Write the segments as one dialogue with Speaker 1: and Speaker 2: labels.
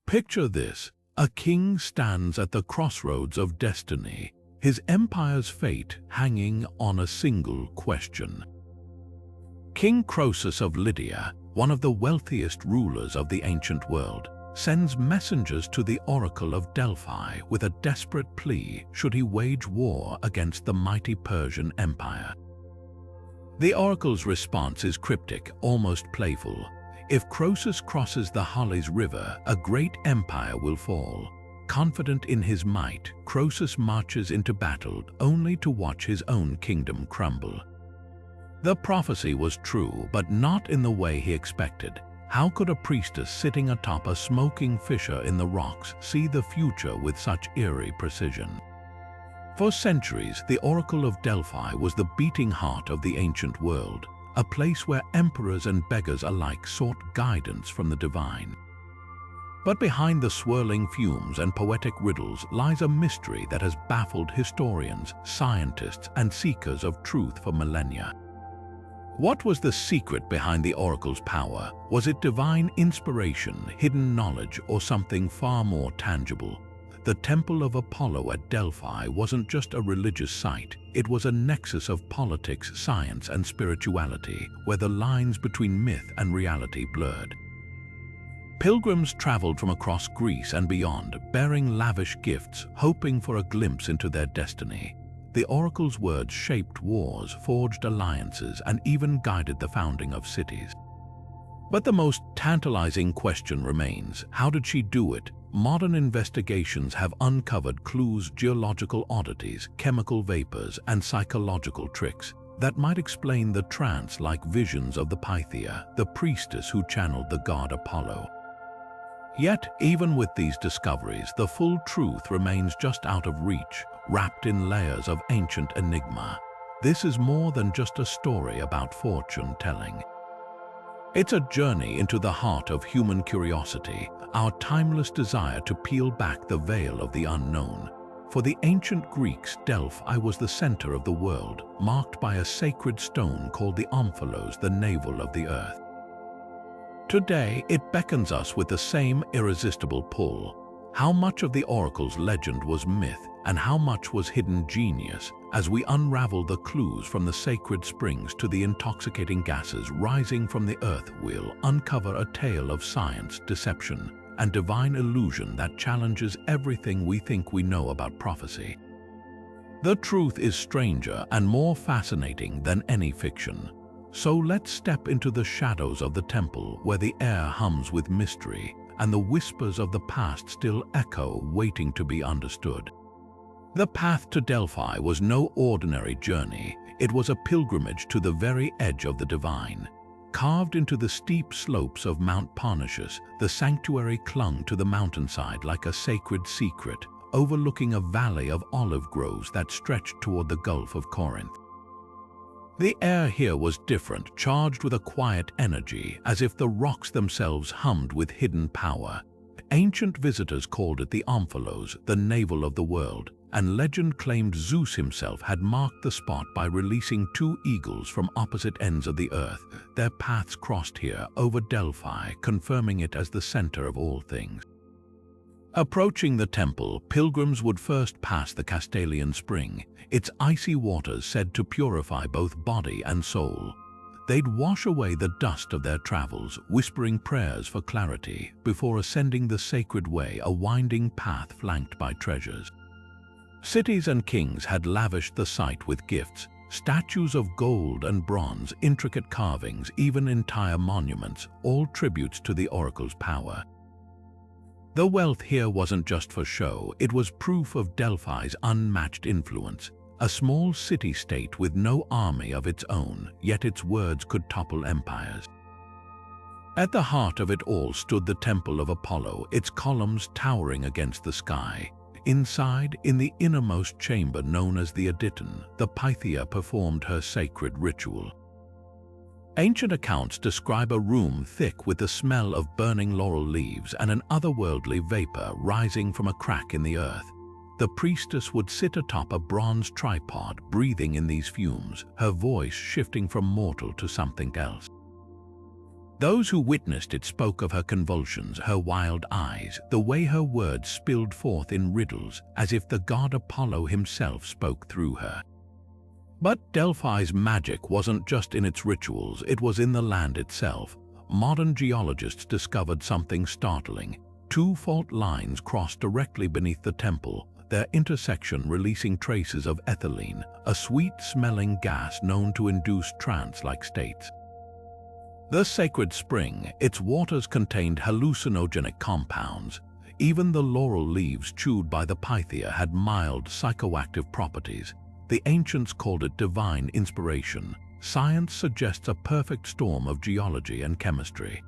Speaker 1: Picture this: a king stands at the crossroads of destiny, his empire's fate hanging on a single question. King Croesus of Lydia, one of the wealthiest rulers of the ancient world, sends messengers to the Oracle of Delphi with a desperate plea should he wage war against the mighty Persian Empire. The oracle's response is cryptic, almost playful. If Croesus crosses the Halys River, a great empire will fall. Confident in his might, Croesus marches into battle only to watch his own kingdom crumble. The prophecy was true, but not in the way he expected. How could a priestess sitting atop a smoking fissure in the rocks see the future with such eerie precision? For centuries, the Oracle of Delphi was the beating heart of the ancient world, a place where emperors and beggars alike sought guidance from the divine. But behind the swirling fumes and poetic riddles lies a mystery that has baffled historians, scientists, and seekers of truth for millennia. What was the secret behind the oracle's power? Was it divine inspiration, hidden knowledge, or something far more tangible? The Temple of Apollo at Delphi wasn't just a religious site, it was a nexus of politics, science, and spirituality, where the lines between myth and reality blurred. Pilgrims traveled from across Greece and beyond, bearing lavish gifts, hoping for a glimpse into their destiny. The oracle's words shaped wars, forged alliances, and even guided the founding of cities. But the most tantalizing question remains: how did she do it? Modern investigations have uncovered clues, geological oddities, chemical vapors, and psychological tricks that might explain the trance-like visions of the Pythia, the priestess who channeled the god Apollo. Yet, even with these discoveries, the full truth remains just out of reach, wrapped in layers of ancient enigma. This is more than just a story about fortune-telling. It's a journey into the heart of human curiosity, our timeless desire to peel back the veil of the unknown. For the ancient Greeks, Delphi was the center of the world, marked by a sacred stone called the omphalos, the navel of the earth. Today, it beckons us with the same irresistible pull. How much of the oracle's legend was myth, and how much was hidden genius? As we unravel the clues from the sacred springs to the intoxicating gases rising from the earth, we'll uncover a tale of science, deception, and divine illusion that challenges everything we think we know about prophecy. The truth is stranger and more fascinating than any fiction. So let's step into the shadows of the temple, where the air hums with mystery and the whispers of the past still echo, waiting to be understood. The path to Delphi was no ordinary journey. It was a pilgrimage to the very edge of the divine. Carved into the steep slopes of Mount Parnassus, the sanctuary clung to the mountainside like a sacred secret, overlooking a valley of olive groves that stretched toward the Gulf of Corinth. The air here was different, charged with a quiet energy, as if the rocks themselves hummed with hidden power. Ancient visitors called it the omphalos, the navel of the world, and legend claimed Zeus himself had marked the spot by releasing two eagles from opposite ends of the earth. Their paths crossed here, over Delphi, confirming it as the center of all things. Approaching the temple, pilgrims would first pass the Castalian spring, its icy waters said to purify both body and soul. They'd wash away the dust of their travels, whispering prayers for clarity, before ascending the sacred way, a winding path flanked by treasures. Cities and kings had lavished the site with gifts, statues of gold and bronze, intricate carvings, even entire monuments, all tributes to the oracle's power. The wealth here wasn't just for show, it was proof of Delphi's unmatched influence. A small city-state with no army of its own, yet its words could topple empires. At the heart of it all stood the Temple of Apollo, its columns towering against the sky. Inside, in the innermost chamber known as the Adyton, the Pythia performed her sacred ritual. Ancient accounts describe a room thick with the smell of burning laurel leaves and an otherworldly vapor rising from a crack in the earth. The priestess would sit atop a bronze tripod, breathing in these fumes, her voice shifting from mortal to something else. Those who witnessed it spoke of her convulsions, her wild eyes, the way her words spilled forth in riddles, as if the god Apollo himself spoke through her. But Delphi's magic wasn't just in its rituals, it was in the land itself. Modern geologists discovered something startling. Two fault lines crossed directly beneath the temple, their intersection releasing traces of ethylene, a sweet-smelling gas known to induce trance-like states. The sacred spring, its waters contained hallucinogenic compounds. Even the laurel leaves chewed by the Pythia had mild psychoactive properties. The ancients called it divine inspiration. Science suggests a perfect storm of geology and chemistry.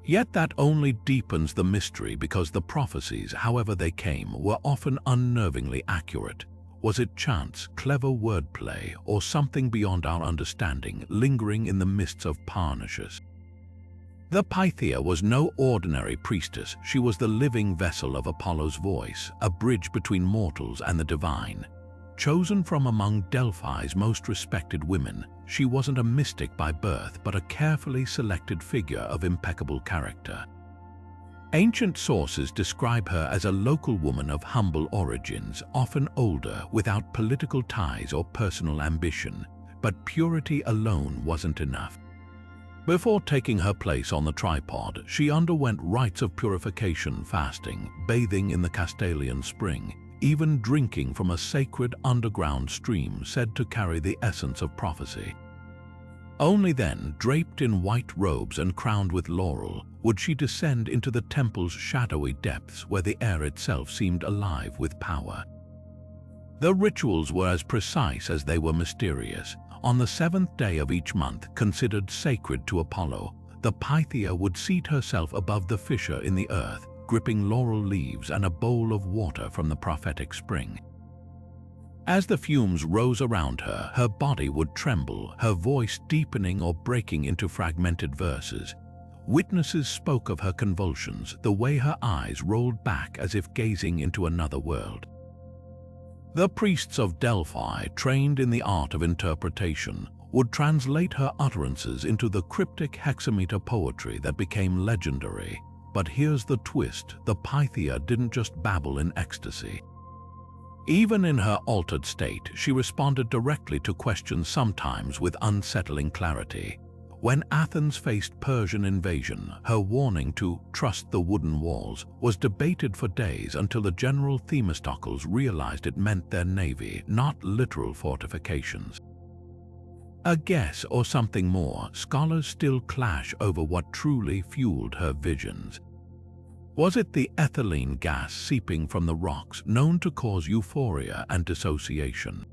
Speaker 1: Yet that only deepens the mystery because the prophecies, however they came, were often unnervingly accurate. Was it chance, clever wordplay, or something beyond our understanding, lingering in the mists of Parnassus? The Pythia was no ordinary priestess. She was the living vessel of Apollo's voice, a bridge between mortals and the divine. Chosen from among Delphi's most respected women, she wasn't a mystic by birth, but a carefully selected figure of impeccable character. Ancient sources describe her as a local woman of humble origins, often older, without political ties or personal ambition, but purity alone wasn't enough. Before taking her place on the tripod, she underwent rites of purification, fasting, bathing in the Castalian spring, even drinking from a sacred underground stream said to carry the essence of prophecy. Only then, draped in white robes and crowned with laurel, would she descend into the temple's shadowy depths where the air itself seemed alive with power. The rituals were as precise as they were mysterious. On the seventh day of each month, considered sacred to Apollo, the Pythia would seat herself above the fissure in the earth, gripping laurel leaves and a bowl of water from the prophetic spring. As the fumes rose around her, her body would tremble, her voice deepening or breaking into fragmented verses. Witnesses spoke of her convulsions, the way her eyes rolled back as if gazing into another world. The priests of Delphi, trained in the art of interpretation, would translate her utterances into the cryptic hexameter poetry that became legendary. But here's the twist: the Pythia didn't just babble in ecstasy. Even in her altered state, she responded directly to questions, sometimes with unsettling clarity. When Athens faced Persian invasion, her warning to trust the wooden walls was debated for days until the general Themistocles realized it meant their navy, not literal fortifications. A guess or something more, scholars still clash over what truly fueled her visions. Was it the ethylene gas seeping from the rocks, known to cause euphoria and dissociation?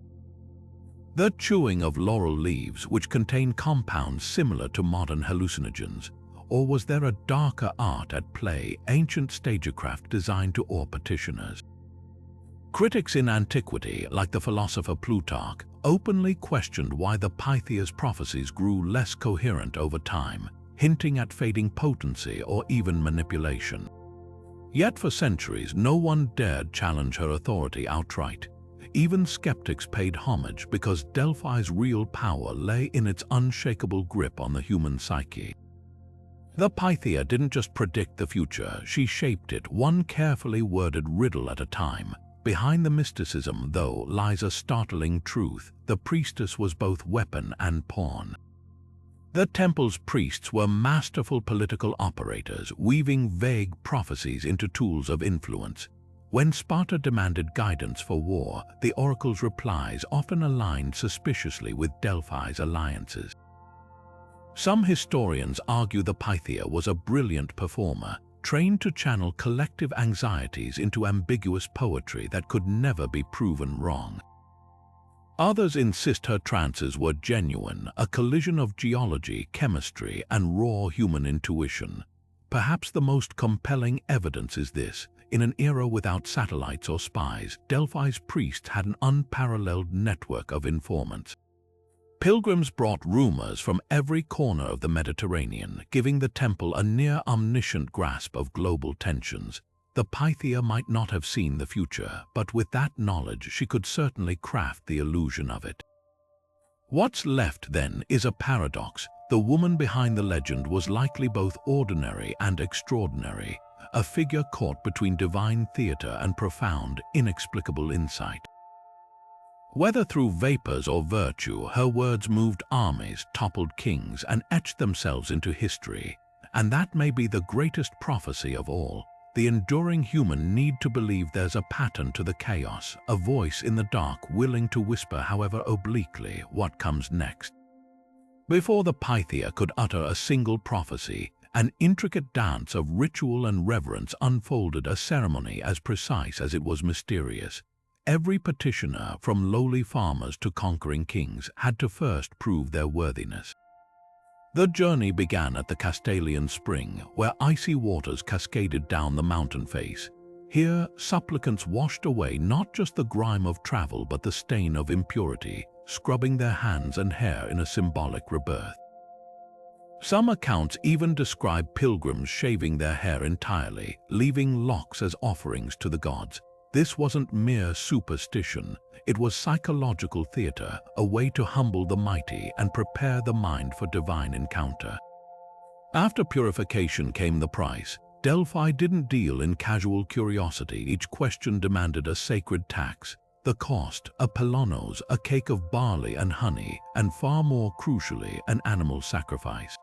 Speaker 1: The chewing of laurel leaves, which contain compounds similar to modern hallucinogens? Or was there a darker art at play, ancient stagecraft designed to awe petitioners? Critics in antiquity, like the philosopher Plutarch, openly questioned why the Pythia's prophecies grew less coherent over time, hinting at fading potency or even manipulation. Yet for centuries, no one dared challenge her authority outright. Even skeptics paid homage because Delphi's real power lay in its unshakable grip on the human psyche. The Pythia didn't just predict the future, she shaped it, one carefully worded riddle at a time. Behind the mysticism, though, lies a startling truth: the priestess was both weapon and pawn. The temple's priests were masterful political operators, weaving vague prophecies into tools of influence. When Sparta demanded guidance for war, the oracle's replies often aligned suspiciously with Delphi's alliances. Some historians argue the Pythia was a brilliant performer, trained to channel collective anxieties into ambiguous poetry that could never be proven wrong. Others insist her trances were genuine, a collision of geology, chemistry, and raw human intuition. Perhaps the most compelling evidence is this: in an era without satellites or spies, Delphi's priests had an unparalleled network of informants. Pilgrims brought rumors from every corner of the Mediterranean, giving the temple a near-omniscient grasp of global tensions. The Pythia might not have seen the future, but with that knowledge she could certainly craft the illusion of it. What's left, then, is a paradox. the woman behind the legend was likely both ordinary and extraordinary, a figure caught between divine theater and profound, inexplicable insight. Whether through vapors or virtue, her words moved armies, toppled kings, and etched themselves into history. And that may be the greatest prophecy of all. The enduring human need to believe there's a pattern to the chaos, a voice in the dark willing to whisper, however obliquely, what comes next. Before the Pythia could utter a single prophecy, an intricate dance of ritual and reverence unfolded, a ceremony as precise as it was mysterious. Every petitioner, from lowly farmers to conquering kings, had to first prove their worthiness. The journey began at the Castalian spring, where icy waters cascaded down the mountain face. Here, supplicants washed away not just the grime of travel but the stain of impurity, scrubbing their hands and hair in a symbolic rebirth. Some accounts even describe pilgrims shaving their hair entirely, leaving locks as offerings to the gods. This wasn't mere superstition, it was psychological theater, a way to humble the mighty and prepare the mind for divine encounter. After purification came the price. Delphi didn't deal in casual curiosity. Each question demanded a sacred tax. The cost, a pelonos, a cake of barley and honey, and far more crucially, an animal sacrifice.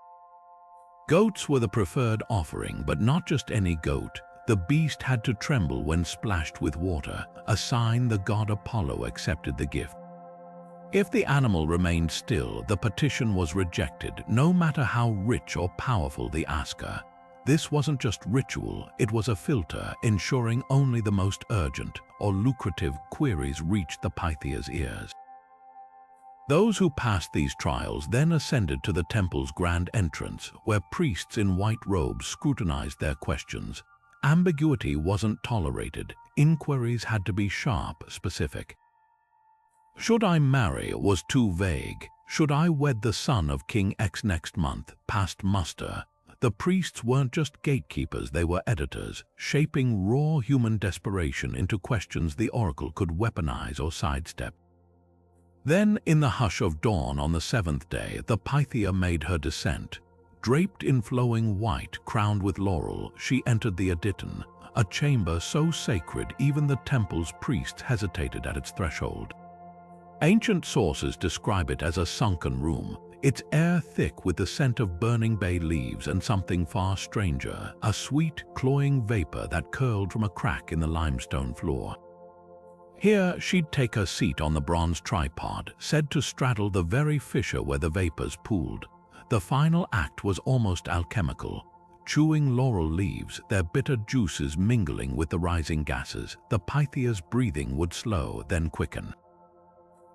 Speaker 1: Goats were the preferred offering, but not just any goat. The beast had to tremble when splashed with water, a sign the god Apollo accepted the gift. If the animal remained still, the petition was rejected, no matter how rich or powerful the asker. This wasn't just ritual, it was a filter, ensuring only the most urgent or lucrative queries reached the Pythia's ears. Those who passed these trials then ascended to the temple's grand entrance, where priests in white robes scrutinized their questions. Ambiguity wasn't tolerated. Inquiries had to be sharp, specific. Should I marry was too vague. Should I wed the son of King X next month, past muster? The priests weren't just gatekeepers, they were editors, shaping raw human desperation into questions the oracle could weaponize or sidestep. Then, in the hush of dawn on the seventh day, the Pythia made her descent. Draped in flowing white, crowned with laurel, she entered the Aditon, a chamber so sacred even the temple's priests hesitated at its threshold. Ancient sources describe it as a sunken room, its air thick with the scent of burning bay leaves and something far stranger, a sweet, cloying vapor that curled from a crack in the limestone floor. Here she'd take her seat on the bronze tripod, said to straddle the very fissure where the vapors pooled. The final act was almost alchemical. Chewing laurel leaves, their bitter juices mingling with the rising gases, the Pythia's breathing would slow, then quicken.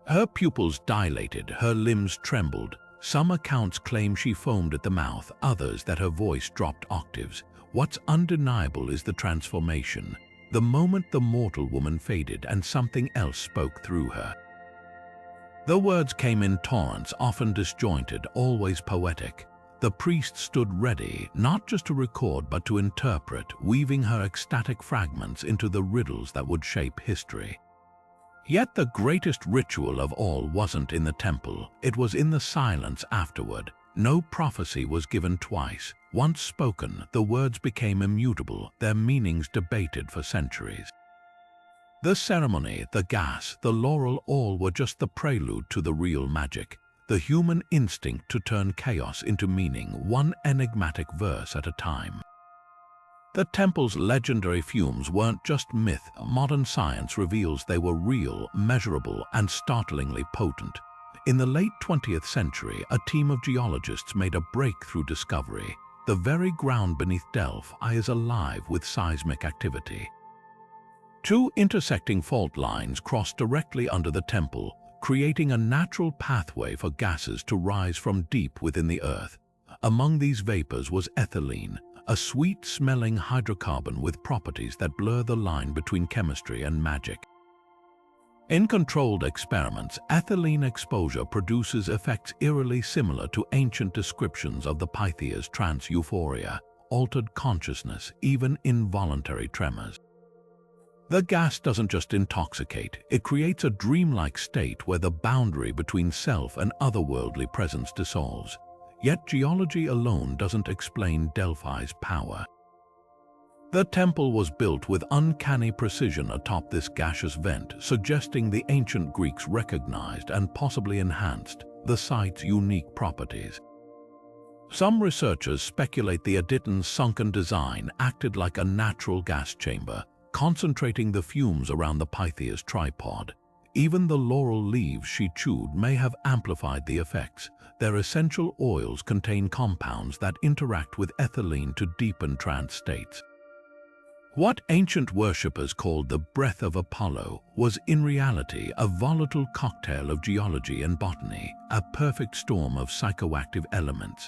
Speaker 1: Her pupils dilated, her limbs trembled. Some accounts claim she foamed at the mouth, others that her voice dropped octaves. What's undeniable is the transformation. The moment the mortal woman faded and something else spoke through her. The words came in torrents, often disjointed, always poetic. The priest stood ready, not just to record but to interpret, weaving her ecstatic fragments into the riddles that would shape history. Yet the greatest ritual of all wasn't in the temple, it was in the silence afterward. No prophecy was given twice. Once spoken, the words became immutable, their meanings debated for centuries. The ceremony, the gas, the laurel, all were just the prelude to the real magic, the human instinct to turn chaos into meaning, one enigmatic verse at a time. The temple's legendary fumes weren't just myth. Modern science reveals they were real, measurable, and startlingly potent. In the late 20th century, a team of geologists made a breakthrough discovery. The very ground beneath Delphi is alive with seismic activity. Two intersecting fault lines crossed directly under the temple, creating a natural pathway for gases to rise from deep within the earth. Among these vapors was ethylene, a sweet-smelling hydrocarbon with properties that blur the line between chemistry and magic. In controlled experiments, ethylene exposure produces effects eerily similar to ancient descriptions of the Pythia's trance euphoria, altered consciousness, even involuntary tremors. The gas doesn't just intoxicate, it creates a dreamlike state where the boundary between self and otherworldly presence dissolves. Yet geology alone doesn't explain Delphi's power. The temple was built with uncanny precision atop this gaseous vent, suggesting the ancient Greeks recognized and possibly enhanced the site's unique properties. Some researchers speculate the Adyton's sunken design acted like a natural gas chamber, concentrating the fumes around the Pythia's tripod. Even the laurel leaves she chewed may have amplified the effects. Their essential oils contain compounds that interact with ethylene to deepen trance states. What ancient worshippers called the breath of Apollo was in reality a volatile cocktail of geology and botany, a perfect storm of psychoactive elements.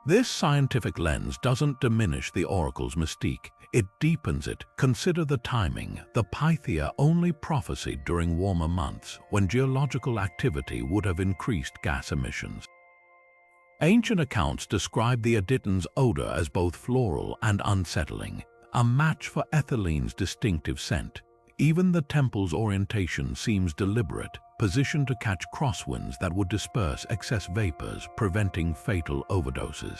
Speaker 1: This scientific lens doesn't diminish the oracle's mystique, it deepens it. Consider the timing. The Pythia only prophesied during warmer months, when geological activity would have increased gas emissions. Ancient accounts describe the Adyton's odor as both floral and unsettling, a match for ethylene's distinctive scent. Even the temple's orientation seems deliberate, positioned to catch crosswinds that would disperse excess vapors, preventing fatal overdoses.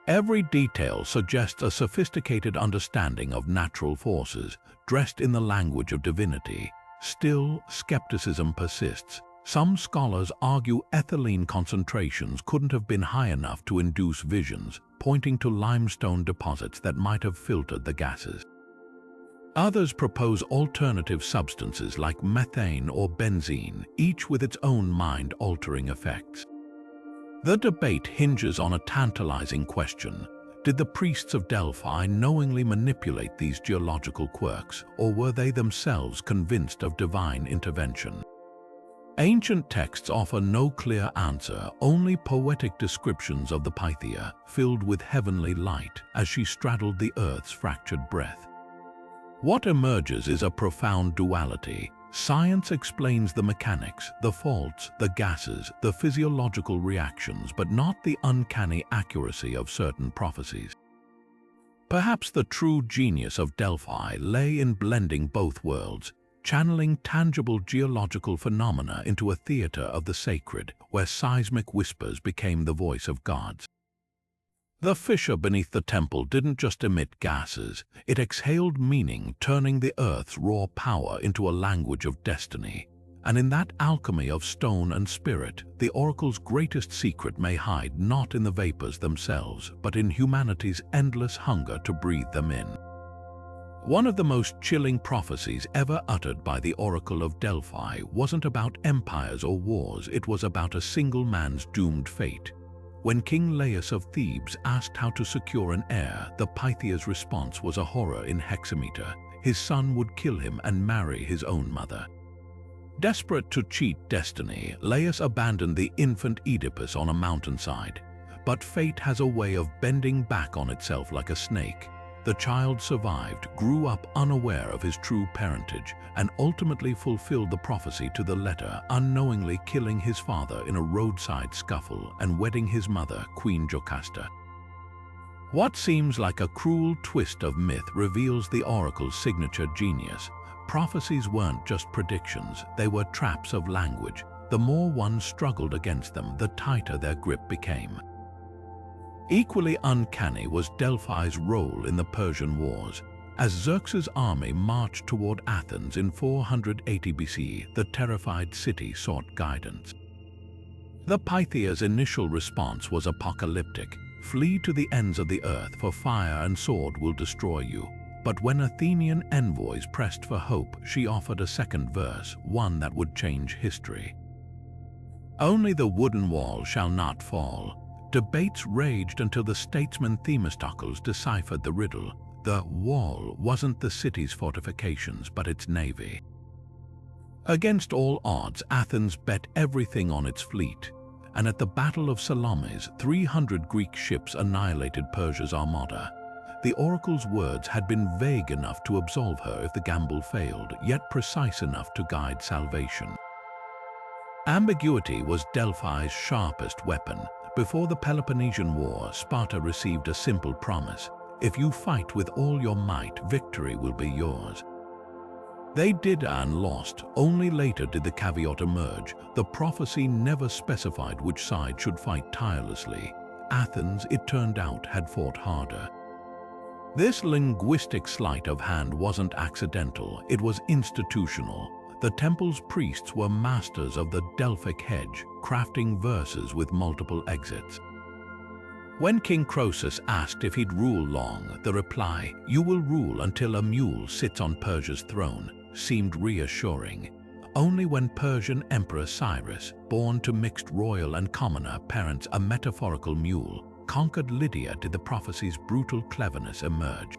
Speaker 1: Every detail suggests a sophisticated understanding of natural forces, dressed in the language of divinity. Still, skepticism persists. Some scholars argue ethylene concentrations couldn't have been high enough to induce visions, pointing to limestone deposits that might have filtered the gases. Others propose alternative substances like methane or benzene, each with its own mind-altering effects. The debate hinges on a tantalizing question. Did the priests of Delphi knowingly manipulate these geological quirks, or were they themselves convinced of divine intervention? Ancient texts offer no clear answer, only poetic descriptions of the Pythia, filled with heavenly light as she straddled the earth's fractured breath. What emerges is a profound duality. Science explains the mechanics, the faults, the gases, the physiological reactions, but not the uncanny accuracy of certain prophecies. Perhaps the true genius of Delphi lay in blending both worlds, channeling tangible geological phenomena into a theater of the sacred, where seismic whispers became the voice of gods. The fissure beneath the temple didn't just emit gases, it exhaled meaning, turning the earth's raw power into a language of destiny. And in that alchemy of stone and spirit, the oracle's greatest secret may hide not in the vapors themselves, but in humanity's endless hunger to breathe them in. One of the most chilling prophecies ever uttered by the Oracle of Delphi wasn't about empires or wars, it was about a single man's doomed fate. When King Laius of Thebes asked how to secure an heir, the Pythia's response was a horror in hexameter. His son would kill him and marry his own mother. Desperate to cheat destiny, Laius abandoned the infant Oedipus on a mountainside. But fate has a way of bending back on itself like a snake. The child survived, grew up unaware of his true parentage, and ultimately fulfilled the prophecy to the letter, unknowingly killing his father in a roadside scuffle and wedding his mother, Queen Jocasta. What seems like a cruel twist of myth reveals the oracle's signature genius. Prophecies weren't just predictions, they were traps of language. The more one struggled against them, the tighter their grip became. Equally uncanny was Delphi's role in the Persian Wars. As Xerxes' army marched toward Athens in 480 BC, the terrified city sought guidance. The Pythia's initial response was apocalyptic. Flee to the ends of the earth, for fire and sword will destroy you. But when Athenian envoys pressed for hope, she offered a second verse, one that would change history. Only the wooden wall shall not fall. Debates raged until the statesman Themistocles deciphered the riddle. The wall wasn't the city's fortifications, but its navy. Against all odds, Athens bet everything on its fleet, and at the Battle of Salamis, 300 Greek ships annihilated Persia's armada. The oracle's words had been vague enough to absolve her if the gamble failed, yet precise enough to guide salvation. Ambiguity was Delphi's sharpest weapon. Before the Peloponnesian War, Sparta received a simple promise: if you fight with all your might, victory will be yours. They did and lost. Only later did the caveat emerge. The prophecy never specified which side should fight tirelessly. Athens, it turned out, had fought harder. This linguistic sleight of hand wasn't accidental, it was institutional. The temple's priests were masters of the Delphic hedge, crafting verses with multiple exits. When King Croesus asked if he'd rule long, the reply, "You will rule until a mule sits on Persia's throne," seemed reassuring. Only when Persian Emperor Cyrus, born to mixed royal and commoner parents, a metaphorical mule, conquered Lydia did the prophecy's brutal cleverness emerge.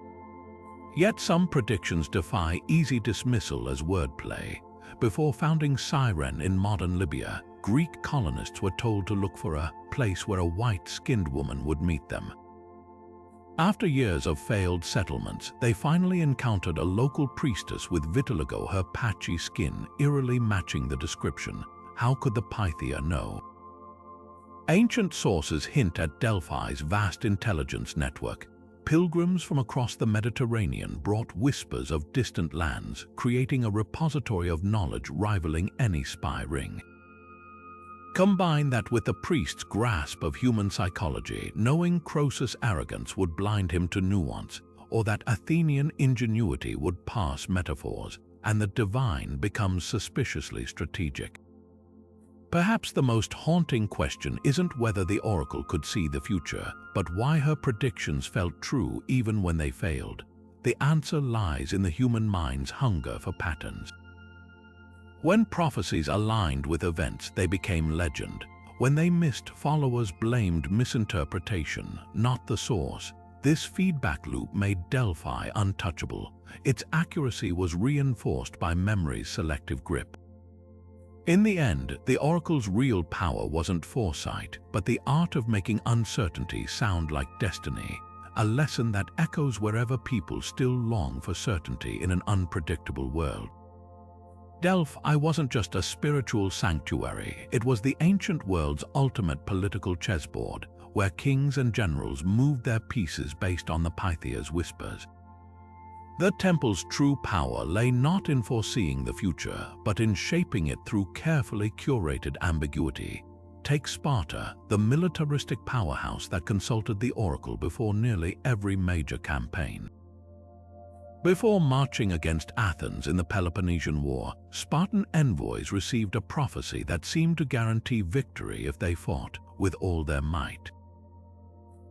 Speaker 1: Yet some predictions defy easy dismissal as wordplay. Before founding Cyrene in modern Libya, Greek colonists were told to look for a place where a white-skinned woman would meet them. After years of failed settlements, they finally encountered a local priestess with vitiligo, her patchy skin eerily matching the description. How could the Pythia know? Ancient sources hint at Delphi's vast intelligence network. Pilgrims from across the Mediterranean brought whispers of distant lands, creating a repository of knowledge rivaling any spy ring. Combine that with the priest's grasp of human psychology, knowing Croesus' arrogance would blind him to nuance, or that Athenian ingenuity would pass metaphors, and the divine becomes suspiciously strategic. Perhaps the most haunting question isn't whether the oracle could see the future, but why her predictions felt true even when they failed. The answer lies in the human mind's hunger for patterns. When prophecies aligned with events, they became legend. When they missed, followers blamed misinterpretation, not the source. This feedback loop made Delphi untouchable. Its accuracy was reinforced by memory's selective grip. In the end, the oracle's real power wasn't foresight, but the art of making uncertainty sound like destiny, a lesson that echoes wherever people still long for certainty in an unpredictable world. Delphi wasn't just a spiritual sanctuary, it was the ancient world's ultimate political chessboard, where kings and generals moved their pieces based on the Pythia's whispers. The temple's true power lay not in foreseeing the future, but in shaping it through carefully curated ambiguity. Take Sparta, the militaristic powerhouse that consulted the oracle before nearly every major campaign. Before marching against Athens in the Peloponnesian War, Spartan envoys received a prophecy that seemed to guarantee victory if they fought with all their might.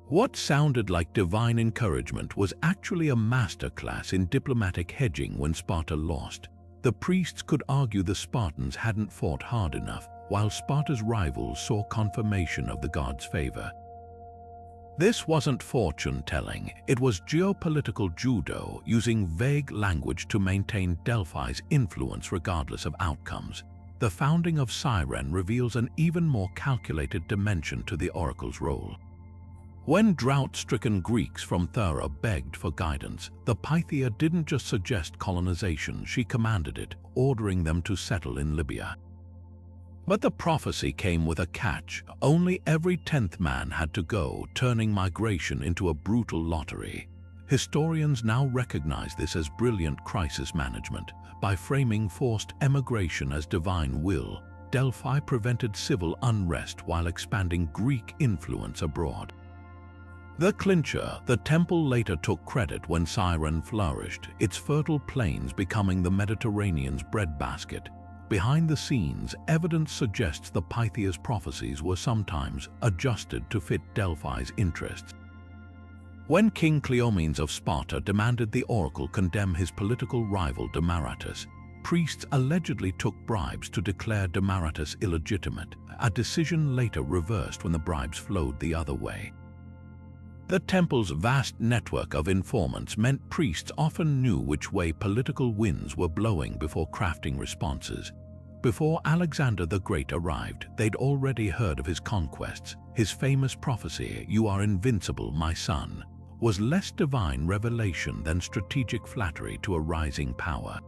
Speaker 1: What sounded like divine encouragement was actually a masterclass in diplomatic hedging. When Sparta lost, the priests could argue the Spartans hadn't fought hard enough, while Sparta's rivals saw confirmation of the gods' favor. This wasn't fortune-telling, it was geopolitical judo, using vague language to maintain Delphi's influence regardless of outcomes. The founding of Cyrene reveals an even more calculated dimension to the oracle's role. When drought-stricken Greeks from Thera begged for guidance, the Pythia didn't just suggest colonization, she commanded it, ordering them to settle in Libya. But the prophecy came with a catch. Only every 10th man had to go, turning migration into a brutal lottery. Historians now recognize this as brilliant crisis management. By framing forced emigration as divine will, Delphi prevented civil unrest while expanding Greek influence abroad. The clincher, the temple later took credit when Cyrene flourished, its fertile plains becoming the Mediterranean's breadbasket. Behind the scenes, evidence suggests the Pythia's prophecies were sometimes adjusted to fit Delphi's interests. When King Cleomenes of Sparta demanded the oracle condemn his political rival Demaratus, priests allegedly took bribes to declare Demaratus illegitimate, a decision later reversed when the bribes flowed the other way. The temple's vast network of informants meant priests often knew which way political winds were blowing before crafting responses. Before Alexander the Great arrived, they'd already heard of his conquests. His famous prophecy, "You are invincible, my son," was less divine revelation than strategic flattery to a rising power.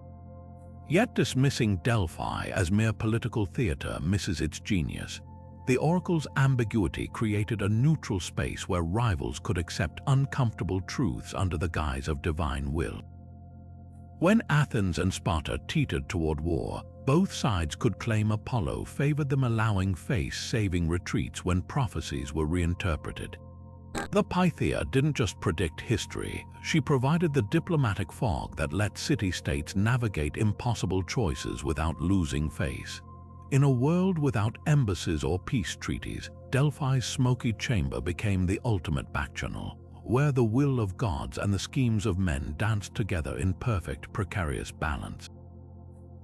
Speaker 1: Yet dismissing Delphi as mere political theater misses its genius. The oracle's ambiguity created a neutral space where rivals could accept uncomfortable truths under the guise of divine will. When Athens and Sparta teetered toward war, both sides could claim Apollo favored them, allowing face-saving retreats when prophecies were reinterpreted. The Pythia didn't just predict history, she provided the diplomatic fog that let city-states navigate impossible choices without losing face. In a world without embassies or peace treaties, Delphi's smoky chamber became the ultimate backchannel, where the will of gods and the schemes of men danced together in perfect, precarious balance.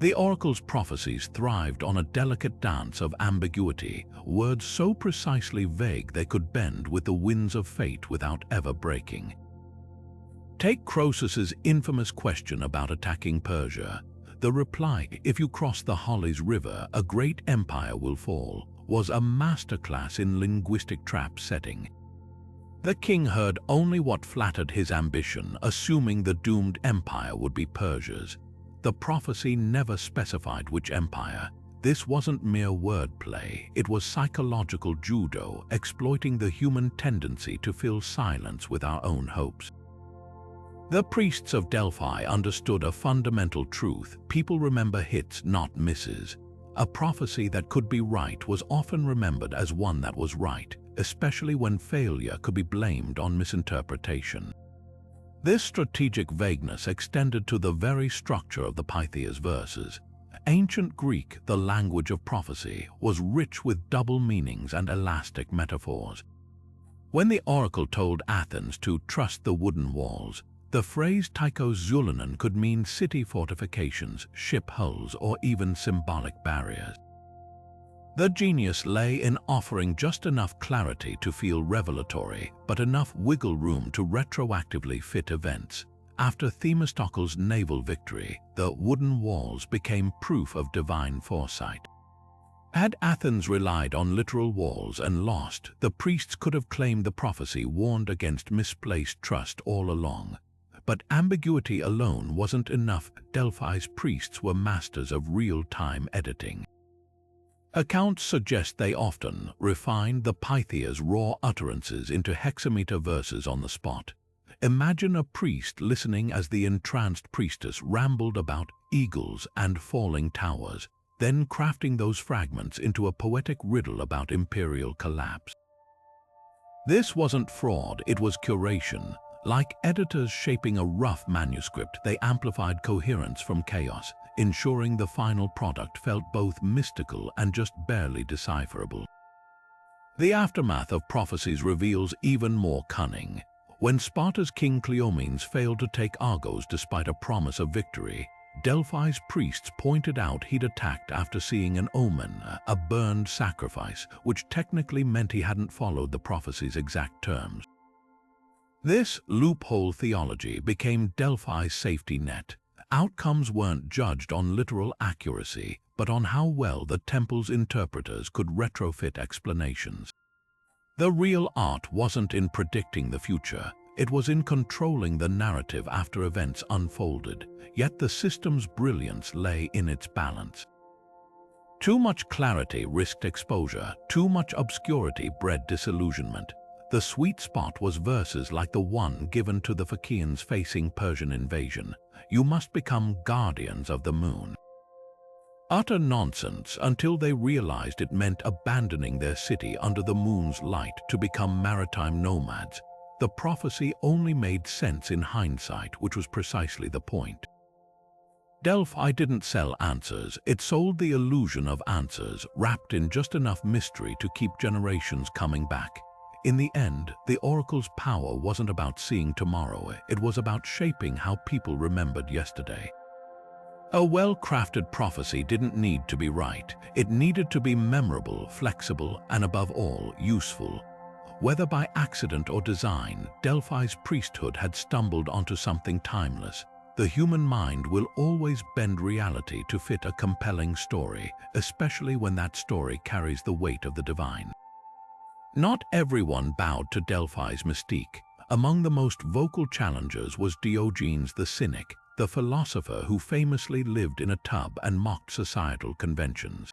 Speaker 1: The oracle's prophecies thrived on a delicate dance of ambiguity, words so precisely vague they could bend with the winds of fate without ever breaking. Take Croesus's infamous question about attacking Persia. The reply, "If you cross the Hollies River, a great empire will fall," was a masterclass in linguistic trap setting. The king heard only what flattered his ambition, assuming the doomed empire would be Persia's. The prophecy never specified which empire. This wasn't mere wordplay, it was psychological judo, exploiting the human tendency to fill silence with our own hopes. The priests of Delphi understood a fundamental truth: people remember hits, not misses. A prophecy that could be right was often remembered as one that was right, especially when failure could be blamed on misinterpretation. This strategic vagueness extended to the very structure of the Pythia's verses. Ancient Greek, the language of prophecy, was rich with double meanings and elastic metaphors. When the oracle told Athens to trust the wooden walls, the phrase Tychos Zulanon could mean city fortifications, ship hulls, or even symbolic barriers. The genius lay in offering just enough clarity to feel revelatory, but enough wiggle room to retroactively fit events. After Themistocles' naval victory, the wooden walls became proof of divine foresight. Had Athens relied on literal walls and lost, the priests could have claimed the prophecy warned against misplaced trust all along. But ambiguity alone wasn't enough. Delphi's priests were masters of real-time editing. Accounts suggest they often refined the Pythia's raw utterances into hexameter verses on the spot. Imagine a priest listening as the entranced priestess rambled about eagles and falling towers, then crafting those fragments into a poetic riddle about imperial collapse. This wasn't fraud, it was curation. Like editors shaping a rough manuscript, they amplified coherence from chaos, ensuring the final product felt both mystical and just barely decipherable. The aftermath of prophecies reveals even more cunning. When Sparta's king Cleomenes failed to take Argos despite a promise of victory, Delphi's priests pointed out he'd attacked after seeing an omen, a burned sacrifice, which technically meant he hadn't followed the prophecy's exact terms. This loophole theology became Delphi's safety net. Outcomes weren't judged on literal accuracy, but on how well the temple's interpreters could retrofit explanations. The real art wasn't in predicting the future, it was in controlling the narrative after events unfolded, yet the system's brilliance lay in its balance. Too much clarity risked exposure, too much obscurity bred disillusionment. The sweet spot was verses like the one given to the Phaeacians facing Persian invasion: "You must become guardians of the moon." Utter nonsense until they realized it meant abandoning their city under the moon's light to become maritime nomads. The prophecy only made sense in hindsight, which was precisely the point. Delphi didn't sell answers, it sold the illusion of answers, wrapped in just enough mystery to keep generations coming back. In the end, the oracle's power wasn't about seeing tomorrow, it was about shaping how people remembered yesterday. A well-crafted prophecy didn't need to be right, it needed to be memorable, flexible, and above all, useful. Whether by accident or design, Delphi's priesthood had stumbled onto something timeless. The human mind will always bend reality to fit a compelling story, especially when that story carries the weight of the divine. Not everyone bowed to Delphi's mystique. Among the most vocal challengers was Diogenes the Cynic, the philosopher who famously lived in a tub and mocked societal conventions.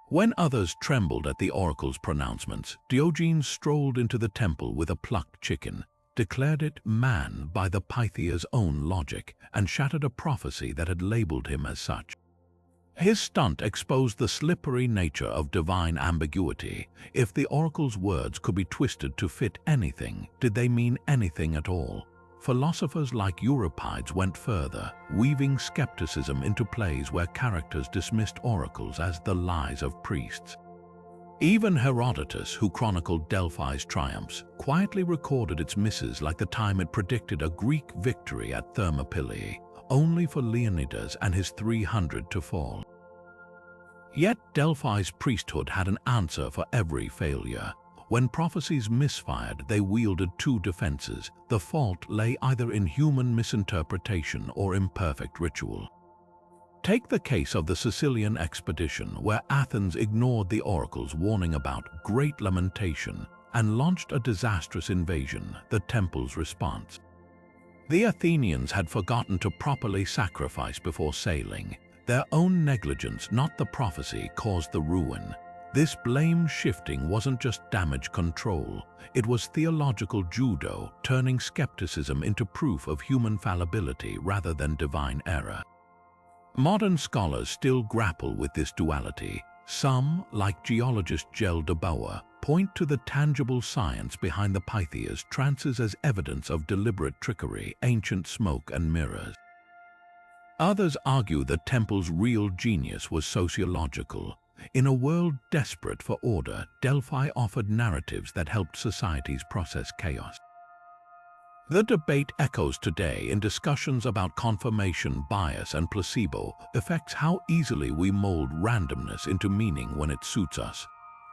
Speaker 1: When others trembled at the oracle's pronouncements, Diogenes strolled into the temple with a plucked chicken. declared it man by the Pythia's own logic, and shattered a prophecy that had labeled him as such. His stunt exposed the slippery nature of divine ambiguity. If the oracle's words could be twisted to fit anything, did they mean anything at all? Philosophers like Euripides went further, weaving skepticism into plays where characters dismissed oracles as the lies of priests. Even Herodotus, who chronicled Delphi's triumphs, quietly recorded its misses, like the time it predicted a Greek victory at Thermopylae, only for Leonidas and his 300 to fall. Yet Delphi's priesthood had an answer for every failure. When prophecies misfired, they wielded two defenses. The fault lay either in human misinterpretation or imperfect ritual. Take the case of the Sicilian expedition, where Athens ignored the oracle's warning about great lamentation and launched a disastrous invasion, the temple's response. The Athenians had forgotten to properly sacrifice before sailing. Their own negligence, not the prophecy, caused the ruin. This blame shifting wasn't just damage control, it was theological judo, turning skepticism into proof of human fallibility rather than divine error. Modern scholars still grapple with this duality. Some, like geologist Gel de Boer, point to the tangible science behind the Pythia's trances as evidence of deliberate trickery, ancient smoke and mirrors. Others argue the temple's real genius was sociological. In a world desperate for order, Delphi offered narratives that helped societies process chaos. The debate echoes today in discussions about confirmation bias and placebo effects, how easily we mold randomness into meaning when it suits us.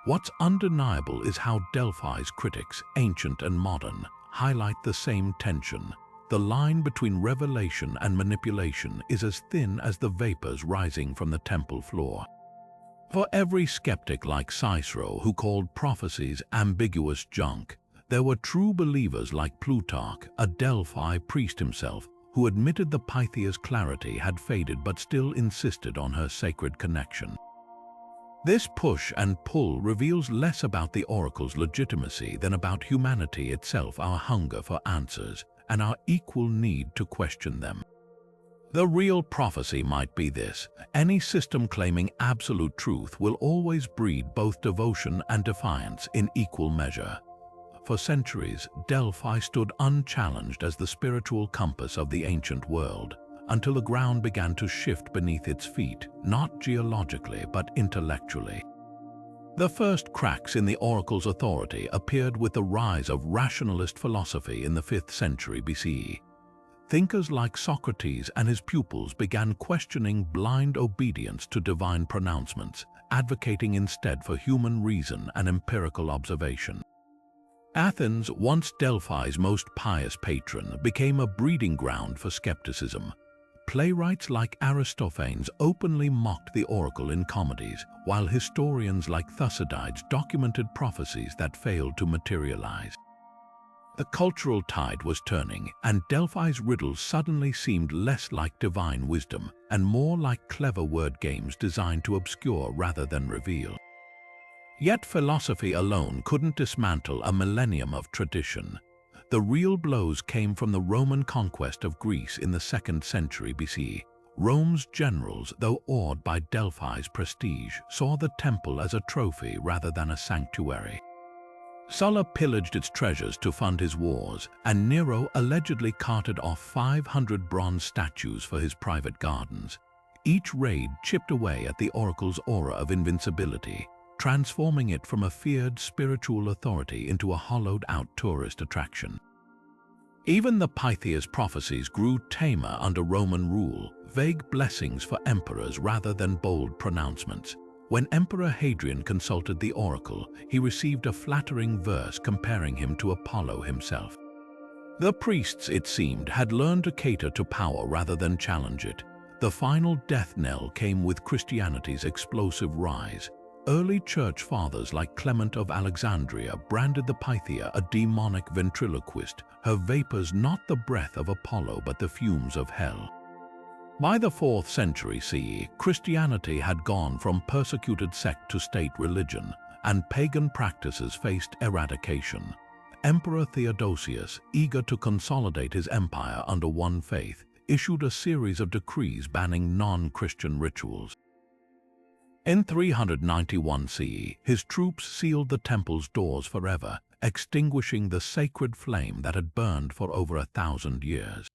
Speaker 1: What's undeniable is how Delphi's critics, ancient and modern, highlight the same tension. The line between revelation and manipulation is as thin as the vapors rising from the temple floor. For every skeptic like Cicero, who called prophecies ambiguous junk, there were true believers like Plutarch, a Delphi priest himself, who admitted the Pythia's clarity had faded but still insisted on her sacred connection. This push and pull reveals less about the oracle's legitimacy than about humanity itself, our hunger for answers, and our equal need to question them. The real prophecy might be this: any system claiming absolute truth will always breed both devotion and defiance in equal measure. For centuries, Delphi stood unchallenged as the spiritual compass of the ancient world, until the ground began to shift beneath its feet, not geologically but intellectually. The first cracks in the oracle's authority appeared with the rise of rationalist philosophy in the 5th century BCE. Thinkers like Socrates and his pupils began questioning blind obedience to divine pronouncements, advocating instead for human reason and empirical observation. Athens, once Delphi's most pious patron, became a breeding ground for skepticism. Playwrights like Aristophanes openly mocked the oracle in comedies, while historians like Thucydides documented prophecies that failed to materialize. The cultural tide was turning, and Delphi's riddles suddenly seemed less like divine wisdom and more like clever word games designed to obscure rather than reveal. Yet philosophy alone couldn't dismantle a millennium of tradition. The real blows came from the Roman conquest of Greece in the 2nd century BC. Rome's generals, though awed by Delphi's prestige, saw the temple as a trophy rather than a sanctuary. Sulla pillaged its treasures to fund his wars, and Nero allegedly carted off 500 bronze statues for his private gardens. Each raid chipped away at the oracle's aura of invincibility, transforming it from a feared spiritual authority into a hollowed-out tourist attraction. Even the Pythia's prophecies grew tamer under Roman rule, vague blessings for emperors rather than bold pronouncements. When Emperor Hadrian consulted the oracle, he received a flattering verse comparing him to Apollo himself. The priests, it seemed, had learned to cater to power rather than challenge it. The final death knell came with Christianity's explosive rise. Early church fathers like Clement of Alexandria branded the Pythia a demonic ventriloquist, her vapors not the breath of Apollo but the fumes of hell. By the 4th century CE, Christianity had gone from persecuted sect to state religion, and pagan practices faced eradication. Emperor Theodosius, eager to consolidate his empire under one faith, issued a series of decrees banning non-Christian rituals. In 391 CE, his troops sealed the temple's doors forever, extinguishing the sacred flame that had burned for over 1,000 years.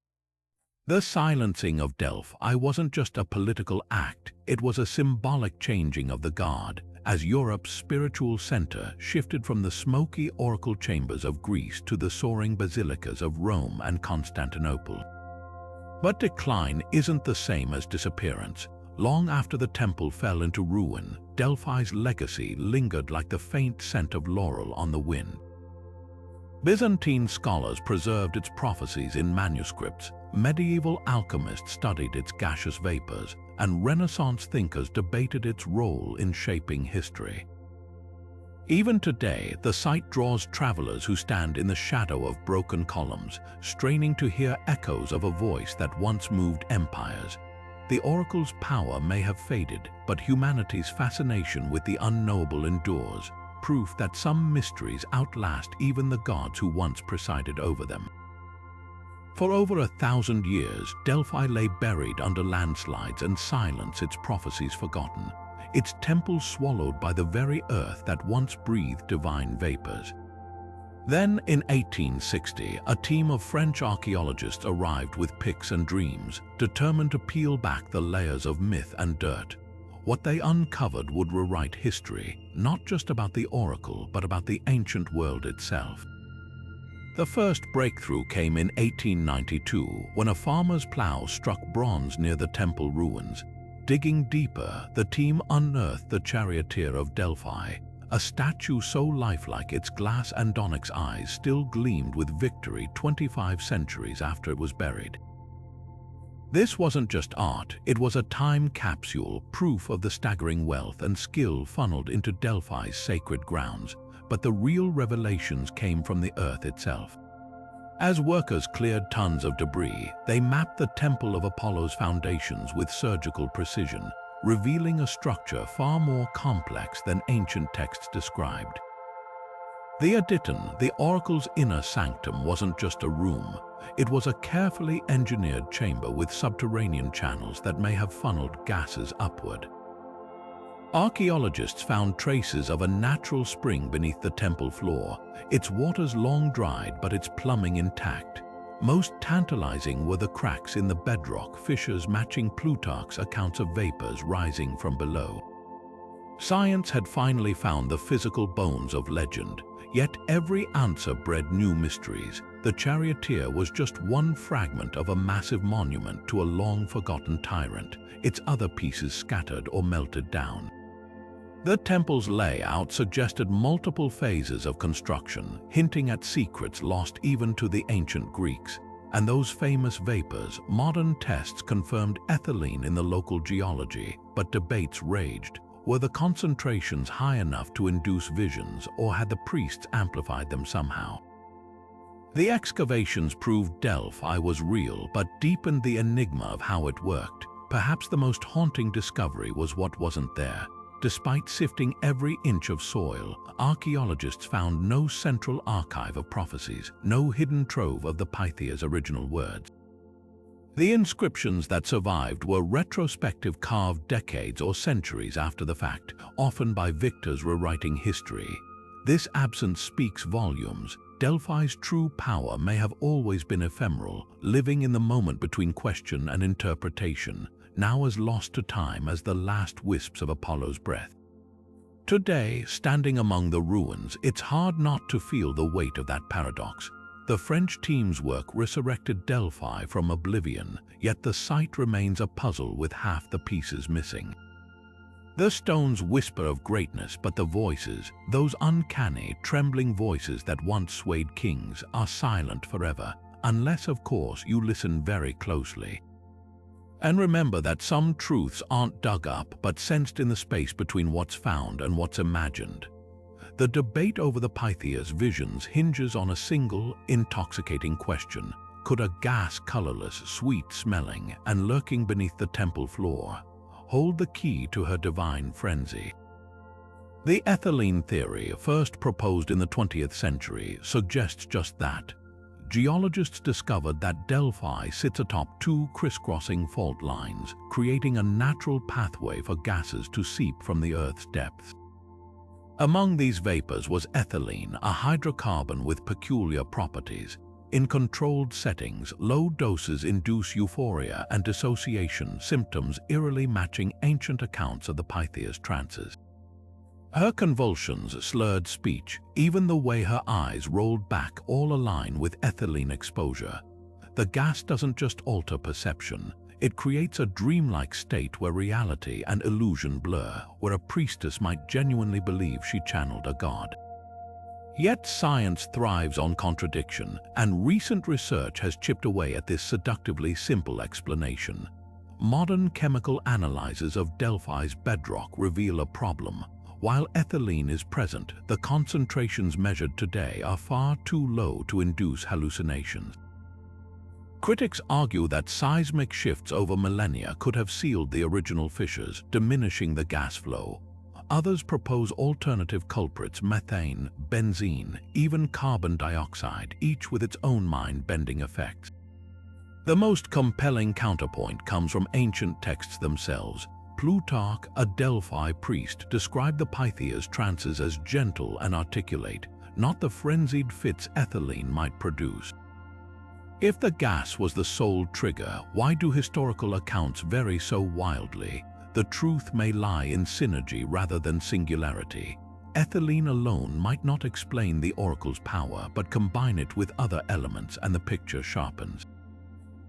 Speaker 1: The silencing of Delphi wasn't just a political act, it was a symbolic changing of the guard, as Europe's spiritual center shifted from the smoky oracle chambers of Greece to the soaring basilicas of Rome and Constantinople. But decline isn't the same as disappearance. Long after the temple fell into ruin, Delphi's legacy lingered like the faint scent of laurel on the wind. Byzantine scholars preserved its prophecies in manuscripts, medieval alchemists studied its gaseous vapors, and Renaissance thinkers debated its role in shaping history. Even today, the site draws travelers who stand in the shadow of broken columns, straining to hear echoes of a voice that once moved empires. The oracle's power may have faded, but humanity's fascination with the unknowable endures, proof that some mysteries outlast even the gods who once presided over them. For over 1,000 years, Delphi lay buried under landslides and silence, its prophecies forgotten, its temple swallowed by the very earth that once breathed divine vapors. Then, in 1860, a team of French archaeologists arrived with picks and dreams, determined to peel back the layers of myth and dirt. What they uncovered would rewrite history, not just about the oracle, but about the ancient world itself. The first breakthrough came in 1892, when a farmer's plow struck bronze near the temple ruins. Digging deeper, the team unearthed the charioteer of Delphi, a statue so lifelike its glass and onyx eyes still gleamed with victory 25 centuries after it was buried. This wasn't just art, it was a time capsule, proof of the staggering wealth and skill funneled into Delphi's sacred grounds, but the real revelations came from the earth itself. As workers cleared tons of debris, they mapped the Temple of Apollo's foundations with surgical precision, revealing a structure far more complex than ancient texts described. The Aditon, the oracle's inner sanctum, wasn't just a room. It was a carefully engineered chamber with subterranean channels that may have funneled gases upward. Archaeologists found traces of a natural spring beneath the temple floor, its waters long dried but its plumbing intact. Most tantalizing were the cracks in the bedrock fissures matching Plutarch's accounts of vapors rising from below. Science had finally found the physical bones of legend, yet every answer bred new mysteries. The charioteer was just one fragment of a massive monument to a long-forgotten tyrant, its other pieces scattered or melted down. The temple's layout suggested multiple phases of construction, hinting at secrets lost even to the ancient Greeks. And those famous vapors, modern tests confirmed ethylene in the local geology, but debates raged. Were the concentrations high enough to induce visions, or had the priests amplified them somehow? The excavations proved Delphi was real, but deepened the enigma of how it worked. Perhaps the most haunting discovery was what wasn't there. Despite sifting every inch of soil, archaeologists found no central archive of prophecies, no hidden trove of the Pythia's original words. The inscriptions that survived were retrospective, carved decades or centuries after the fact, often by victors rewriting history. This absence speaks volumes. Delphi's true power may have always been ephemeral, living in the moment between question and interpretation, now as lost to time as the last wisps of Apollo's breath. Today, standing among the ruins, it's hard not to feel the weight of that paradox. The French team's work resurrected Delphi from oblivion, yet the site remains a puzzle with half the pieces missing. The stones whisper of greatness, but the voices, those uncanny, trembling voices that once swayed kings, are silent forever, unless, of course, you listen very closely. And remember that some truths aren't dug up, but sensed in the space between what's found and what's imagined. The debate over the Pythia's visions hinges on a single, intoxicating question. Could a gas, colorless, sweet-smelling, and lurking beneath the temple floor hold the key to her divine frenzy? The ethylene theory, first proposed in the 20th century, suggests just that. Geologists discovered that Delphi sits atop two crisscrossing fault lines, creating a natural pathway for gases to seep from the Earth's depths. Among these vapors was ethylene, a hydrocarbon with peculiar properties. In controlled settings, low doses induce euphoria and dissociation symptoms eerily matching ancient accounts of the Pythia's trances. Her convulsions, slurred speech, even the way her eyes rolled back all align with ethylene exposure. The gas doesn't just alter perception, it creates a dreamlike state where reality and illusion blur, where a priestess might genuinely believe she channeled a god. Yet science thrives on contradiction, and recent research has chipped away at this seductively simple explanation. Modern chemical analyses of Delphi's bedrock reveal a problem. While ethylene is present, the concentrations measured today are far too low to induce hallucinations. Critics argue that seismic shifts over millennia could have sealed the original fissures, diminishing the gas flow. Others propose alternative culprits: methane, benzene, even carbon dioxide, each with its own mind-bending effects. The most compelling counterpoint comes from ancient texts themselves. Plutarch, a Delphi priest, described the Pythia's trances as gentle and articulate, not the frenzied fits ethylene might produce. If the gas was the sole trigger, why do historical accounts vary so wildly? The truth may lie in synergy rather than singularity. Ethylene alone might not explain the oracle's power, but combine it with other elements and the picture sharpens.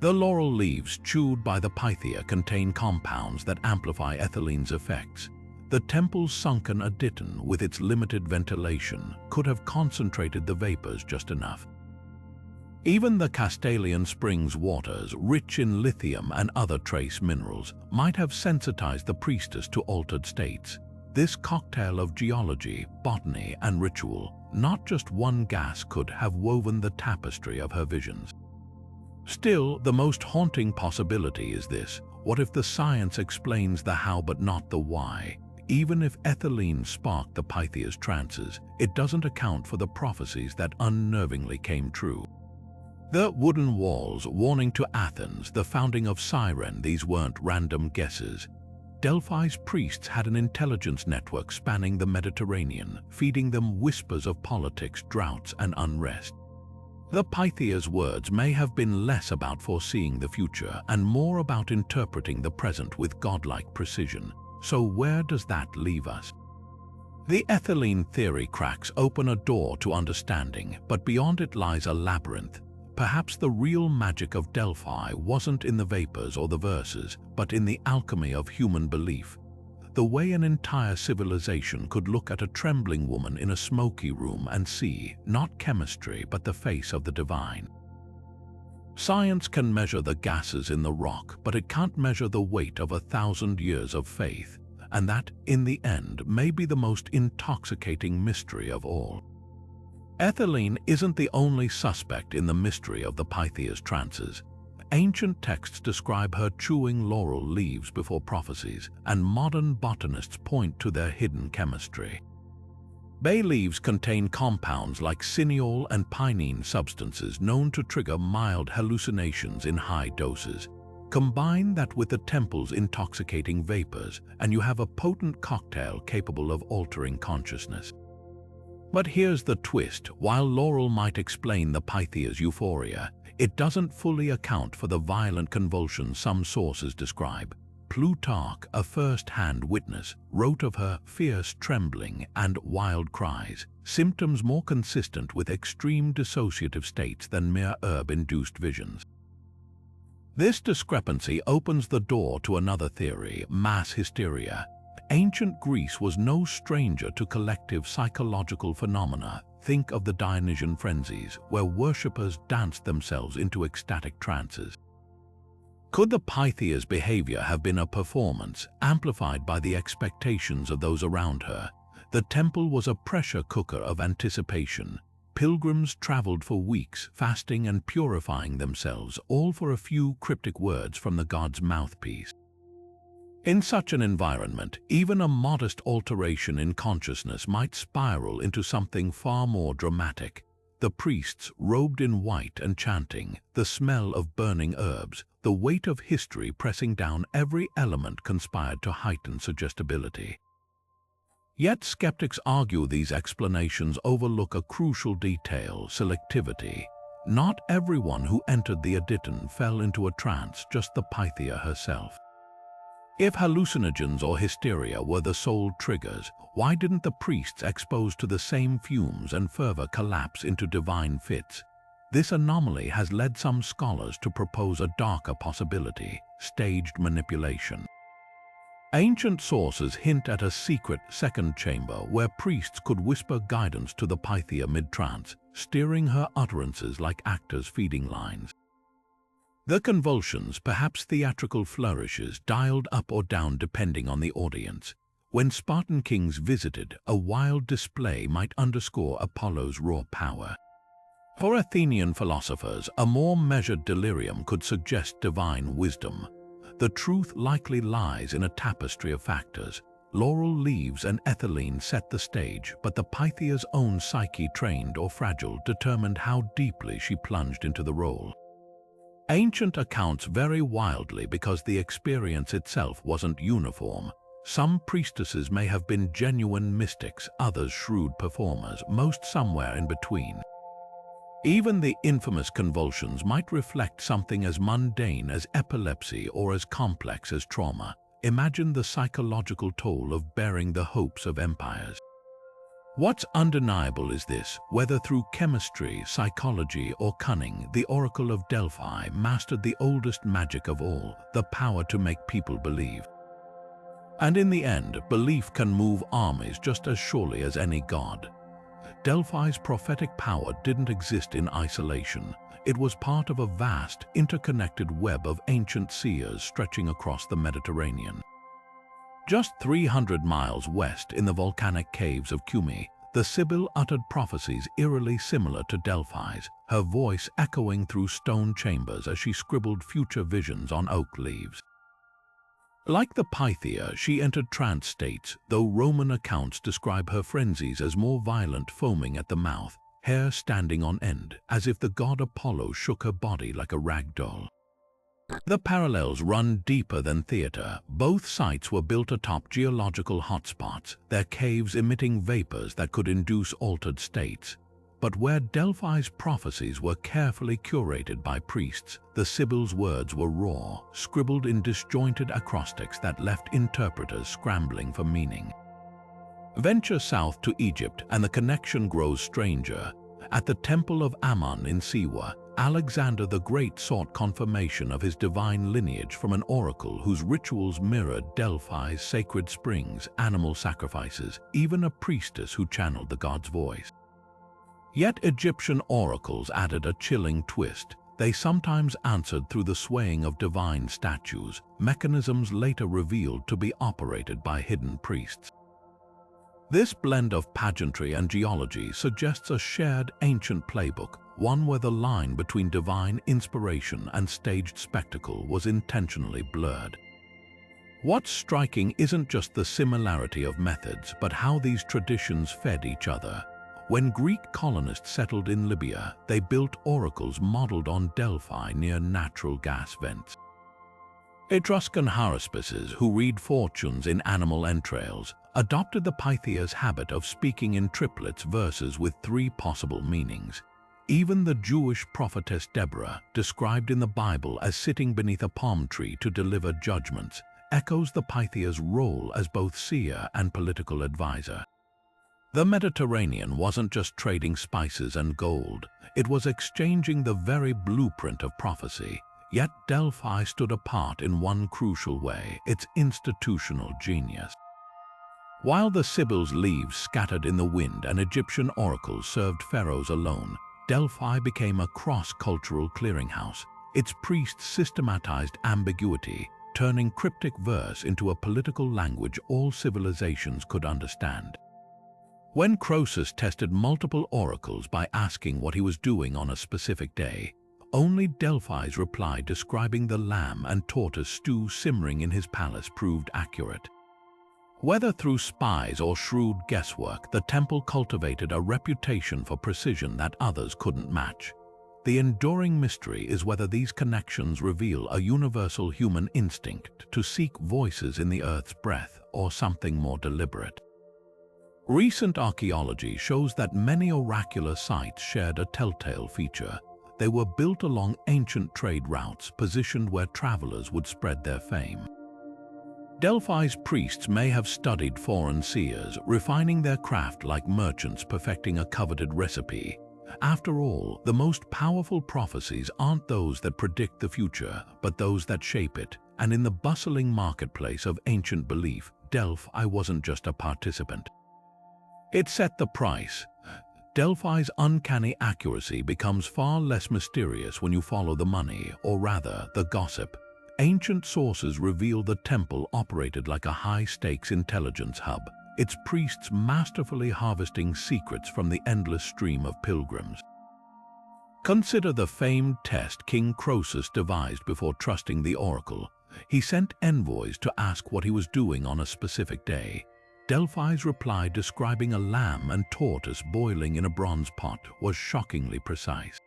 Speaker 1: The laurel leaves chewed by the Pythia contain compounds that amplify ethylene's effects. The temple's sunken aditon, with its limited ventilation, could have concentrated the vapors just enough. Even the Castalian Springs waters, rich in lithium and other trace minerals, might have sensitized the priestess to altered states. This cocktail of geology, botany, and ritual, not just one gas, could have woven the tapestry of her visions. Still, the most haunting possibility is this: what if the science explains the how but not the why? Even if ethylene sparked the Pythia's trances, it doesn't account for the prophecies that unnervingly came true. The wooden walls warning to Athens, the founding of Cyrene, these weren't random guesses. Delphi's priests had an intelligence network spanning the Mediterranean, feeding them whispers of politics, droughts, and unrest. The Pythia's words may have been less about foreseeing the future and more about interpreting the present with godlike precision. So where does that leave us? The ethylene theory cracks open a door to understanding, but beyond it lies a labyrinth. Perhaps the real magic of Delphi wasn't in the vapors or the verses, but in the alchemy of human belief. The way an entire civilization could look at a trembling woman in a smoky room and see, not chemistry, but the face of the divine. Science can measure the gases in the rock, but it can't measure the weight of 1,000 years of faith, and that, in the end, may be the most intoxicating mystery of all. Ethylene isn't the only suspect in the mystery of the Pythia's trances. Ancient texts describe her chewing laurel leaves before prophecies, and modern botanists point to their hidden chemistry. Bay leaves contain compounds like cineol and pinene, substances known to trigger mild hallucinations in high doses. Combine that with the temple's intoxicating vapors, and you have a potent cocktail capable of altering consciousness. But here's the twist: while laurel might explain the Pythia's euphoria, it doesn't fully account for the violent convulsions some sources describe. Plutarch, a first-hand witness, wrote of her fierce trembling and wild cries, symptoms more consistent with extreme dissociative states than mere herb-induced visions. This discrepancy opens the door to another theory: mass hysteria. Ancient Greece was no stranger to collective psychological phenomena. Think of the Dionysian frenzies, where worshippers danced themselves into ecstatic trances. Could the Pythia's behavior have been a performance, amplified by the expectations of those around her? The temple was a pressure cooker of anticipation. Pilgrims traveled for weeks, fasting and purifying themselves, all for a few cryptic words from the god's mouthpiece. In such an environment, even a modest alteration in consciousness might spiral into something far more dramatic. The priests, robed in white and chanting, the smell of burning herbs, the weight of history pressing down every element conspired to heighten suggestibility. Yet skeptics argue these explanations overlook a crucial detail: selectivity. Not everyone who entered the Adyton fell into a trance, just the Pythia herself. If hallucinogens or hysteria were the sole triggers, why didn't the priests exposed to the same fumes and fervor collapse into divine fits? This anomaly has led some scholars to propose a darker possibility: staged manipulation. Ancient sources hint at a secret second chamber where priests could whisper guidance to the Pythia mid-trance, steering her utterances like actors feeding lines. The convulsions, perhaps theatrical flourishes, dialed up or down depending on the audience. When Spartan kings visited, a wild display might underscore Apollo's raw power. For Athenian philosophers, a more measured delirium could suggest divine wisdom. The truth likely lies in a tapestry of factors. Laurel leaves and ethylene set the stage, but the Pythia's own psyche, trained or fragile, determined how deeply she plunged into the role. Ancient accounts vary wildly because the experience itself wasn't uniform. Some priestesses may have been genuine mystics, others shrewd performers, most somewhere in between. Even the infamous convulsions might reflect something as mundane as epilepsy or as complex as trauma. Imagine the psychological toll of bearing the hopes of empires. What's undeniable is this: whether through chemistry, psychology, or cunning, the Oracle of Delphi mastered the oldest magic of all, the power to make people believe. And in the end, belief can move armies just as surely as any god. Delphi's prophetic power didn't exist in isolation. It was part of a vast, interconnected web of ancient seers stretching across the Mediterranean. Just 300 miles west, in the volcanic caves of Cumae, the Sibyl uttered prophecies eerily similar to Delphi's, her voice echoing through stone chambers as she scribbled future visions on oak leaves. Like the Pythia, she entered trance states, though Roman accounts describe her frenzies as more violent, foaming at the mouth, hair standing on end, as if the god Apollo shook her body like a rag doll. The parallels run deeper than theater. Both sites were built atop geological hotspots, their caves emitting vapors that could induce altered states. But where Delphi's prophecies were carefully curated by priests, the Sibyl's words were raw, scribbled in disjointed acrostics that left interpreters scrambling for meaning. Venture south to Egypt and the connection grows stranger. At the Temple of Ammon in Siwa, Alexander the Great sought confirmation of his divine lineage from an oracle whose rituals mirrored Delphi's sacred springs, animal sacrifices, even a priestess who channeled the god's voice. Yet Egyptian oracles added a chilling twist. They sometimes answered through the swaying of divine statues, mechanisms later revealed to be operated by hidden priests. This blend of pageantry and geology suggests a shared ancient playbook, one where the line between divine inspiration and staged spectacle was intentionally blurred. What's striking isn't just the similarity of methods, but how these traditions fed each other. When Greek colonists settled in Libya, they built oracles modeled on Delphi near natural gas vents. Etruscan haruspices, who read fortunes in animal entrails, adopted the Pythia's habit of speaking in triplets verses with 3 possible meanings. Even the Jewish prophetess Deborah, described in the Bible as sitting beneath a palm tree to deliver judgments, echoes the Pythia's role as both seer and political advisor. The Mediterranean wasn't just trading spices and gold, it was exchanging the very blueprint of prophecy. Yet Delphi stood apart in one crucial way: its institutional genius. While the Sibyl's leaves scattered in the wind and Egyptian oracles served pharaohs alone, Delphi became a cross-cultural clearinghouse. Its priests systematized ambiguity, turning cryptic verse into a political language all civilizations could understand. When Croesus tested multiple oracles by asking what he was doing on a specific day, Only Delphi's reply describing the lamb and tortoise stew simmering in his palace proved accurate. Whether through spies or shrewd guesswork, the temple cultivated a reputation for precision that others couldn't match. The enduring mystery is whether these connections reveal a universal human instinct to seek voices in the earth's breath or something more deliberate. Recent archaeology shows that many oracular sites shared a telltale feature. They were built along ancient trade routes positioned where travelers would spread their fame. Delphi's priests may have studied foreign seers, refining their craft like merchants perfecting a coveted recipe. After all, the most powerful prophecies aren't those that predict the future, but those that shape it. And in the bustling marketplace of ancient belief, Delphi wasn't just a participant. It set the price. Delphi's uncanny accuracy becomes far less mysterious when you follow the money, or rather, the gossip. Ancient sources reveal the temple operated like a high-stakes intelligence hub, its priests masterfully harvesting secrets from the endless stream of pilgrims. Consider the famed test King Croesus devised before trusting the oracle. He sent envoys to ask what he was doing on a specific day. Delphi's reply describing a lamb and tortoise boiling in a bronze pot was shockingly precise.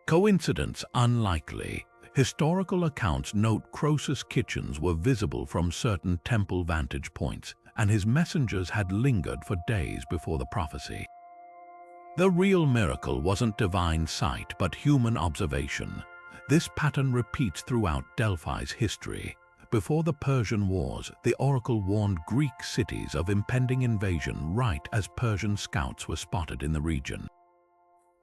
Speaker 1: Coincidence unlikely. Historical accounts note Croesus' kitchens were visible from certain temple vantage points, and his messengers had lingered for days before the prophecy. The real miracle wasn't divine sight, but human observation. This pattern repeats throughout Delphi's history. Before the Persian Wars, the oracle warned Greek cities of impending invasion right as Persian scouts were spotted in the region.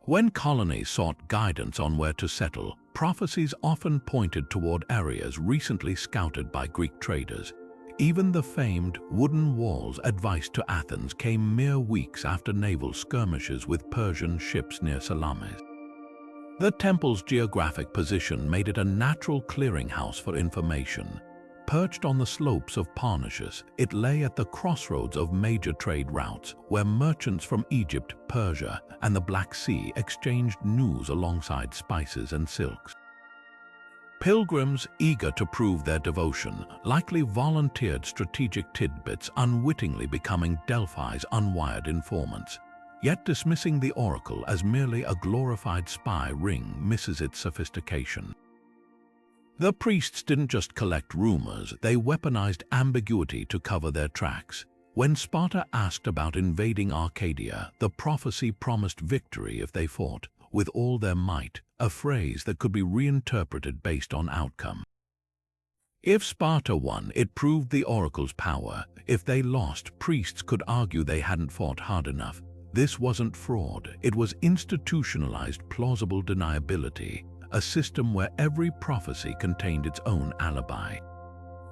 Speaker 1: When colonies sought guidance on where to settle, prophecies often pointed toward areas recently scouted by Greek traders. Even the famed wooden walls advice to Athens came mere weeks after naval skirmishes with Persian ships near Salamis. The temple's geographic position made it a natural clearinghouse for information. Perched on the slopes of Parnassus, it lay at the crossroads of major trade routes, where merchants from Egypt, Persia, and the Black Sea exchanged news alongside spices and silks. Pilgrims, eager to prove their devotion, likely volunteered strategic tidbits, unwittingly becoming Delphi's unwired informants. Yet dismissing the oracle as merely a glorified spy ring misses its sophistication. The priests didn't just collect rumors, they weaponized ambiguity to cover their tracks. When Sparta asked about invading Arcadia, the prophecy promised victory if they fought, with all their might, a phrase that could be reinterpreted based on outcome. If Sparta won, it proved the oracle's power. If they lost, priests could argue they hadn't fought hard enough. This wasn't fraud, it was institutionalized plausible deniability, a system where every prophecy contained its own alibi.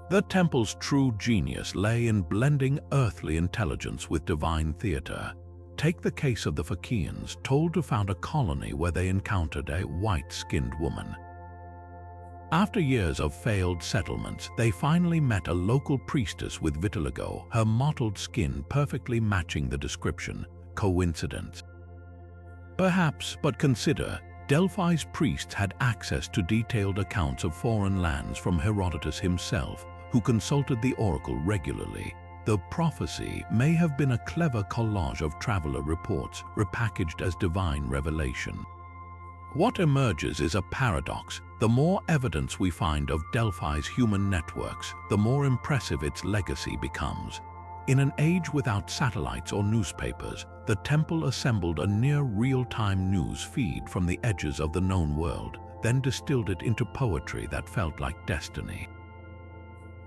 Speaker 1: The temple's true genius lay in blending earthly intelligence with divine theater. Take the case of the Phaeacians, told to found a colony where they encountered a white-skinned woman. After years of failed settlements, they finally met a local priestess with vitiligo, her mottled skin perfectly matching the description. Coincidence? Perhaps, but consider, Delphi's priests had access to detailed accounts of foreign lands from Herodotus himself, who consulted the oracle regularly. The prophecy may have been a clever collage of traveler reports, repackaged as divine revelation. What emerges is a paradox. The more evidence we find of Delphi's human networks, the more impressive its legacy becomes. In an age without satellites or newspapers, the temple assembled a near real-time news feed from the edges of the known world, then distilled it into poetry that felt like destiny.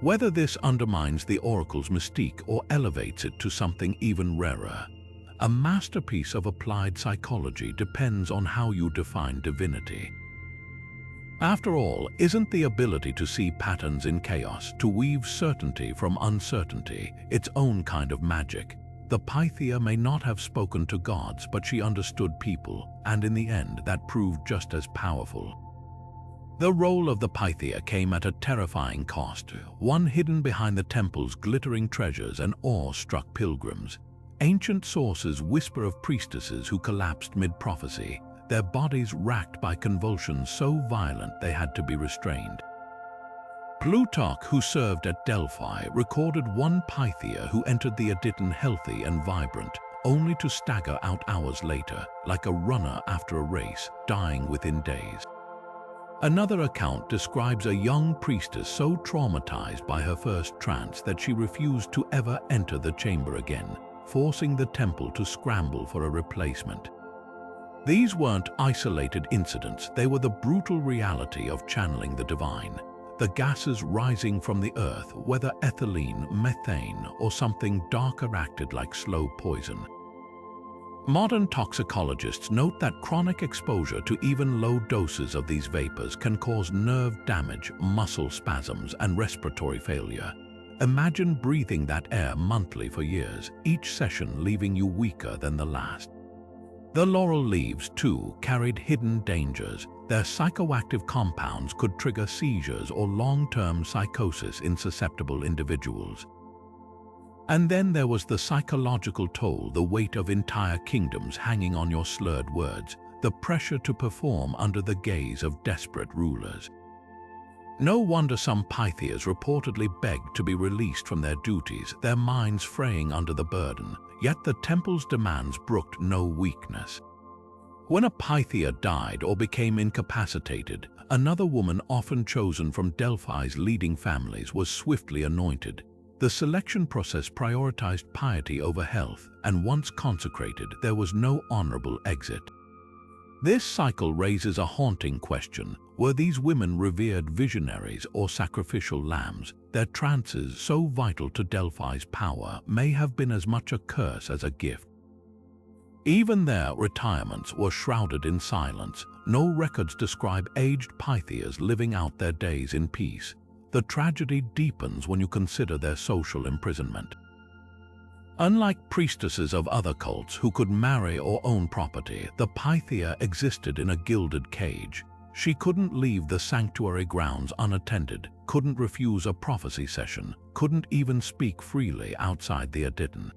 Speaker 1: Whether this undermines the oracle's mystique or elevates it to something even rarer, a masterpiece of applied psychology depends on how you define divinity. After all, isn't the ability to see patterns in chaos, to weave certainty from uncertainty, its own kind of magic? The Pythia may not have spoken to gods, but she understood people, and in the end, that proved just as powerful. The role of the Pythia came at a terrifying cost, one hidden behind the temple's glittering treasures and awe-struck pilgrims. Ancient sources whisper of priestesses who collapsed mid-prophecy, their bodies racked by convulsions so violent they had to be restrained. Plutarch, who served at Delphi, recorded one Pythia who entered the Adyton healthy and vibrant, only to stagger out hours later, like a runner after a race, dying within days. Another account describes a young priestess so traumatized by her first trance that she refused to ever enter the chamber again, forcing the temple to scramble for a replacement. These weren't isolated incidents, they were the brutal reality of channeling the divine. The gases rising from the earth, whether ethylene, methane, or something darker, acted like slow poison. Modern toxicologists note that chronic exposure to even low doses of these vapors can cause nerve damage, muscle spasms, and respiratory failure. Imagine breathing that air monthly for years, each session leaving you weaker than the last. The laurel leaves, too, carried hidden dangers. Their psychoactive compounds could trigger seizures or long-term psychosis in susceptible individuals. And then there was the psychological toll, the weight of entire kingdoms hanging on your slurred words, the pressure to perform under the gaze of desperate rulers. No wonder some Pythias reportedly begged to be released from their duties, their minds fraying under the burden, yet the temple's demands brooked no weakness. When a Pythia died or became incapacitated, another woman, often chosen from Delphi's leading families, was swiftly anointed. The selection process prioritized piety over health, and once consecrated, there was no honorable exit. This cycle raises a haunting question. Were these women revered visionaries or sacrificial lambs? Their trances, so vital to Delphi's power, may have been as much a curse as a gift. Even their retirements were shrouded in silence. No records describe aged Pythias living out their days in peace. The tragedy deepens when you consider their social imprisonment. Unlike priestesses of other cults who could marry or own property, the Pythia existed in a gilded cage. She couldn't leave the sanctuary grounds unattended, couldn't refuse a prophecy session, couldn't even speak freely outside the Adyton.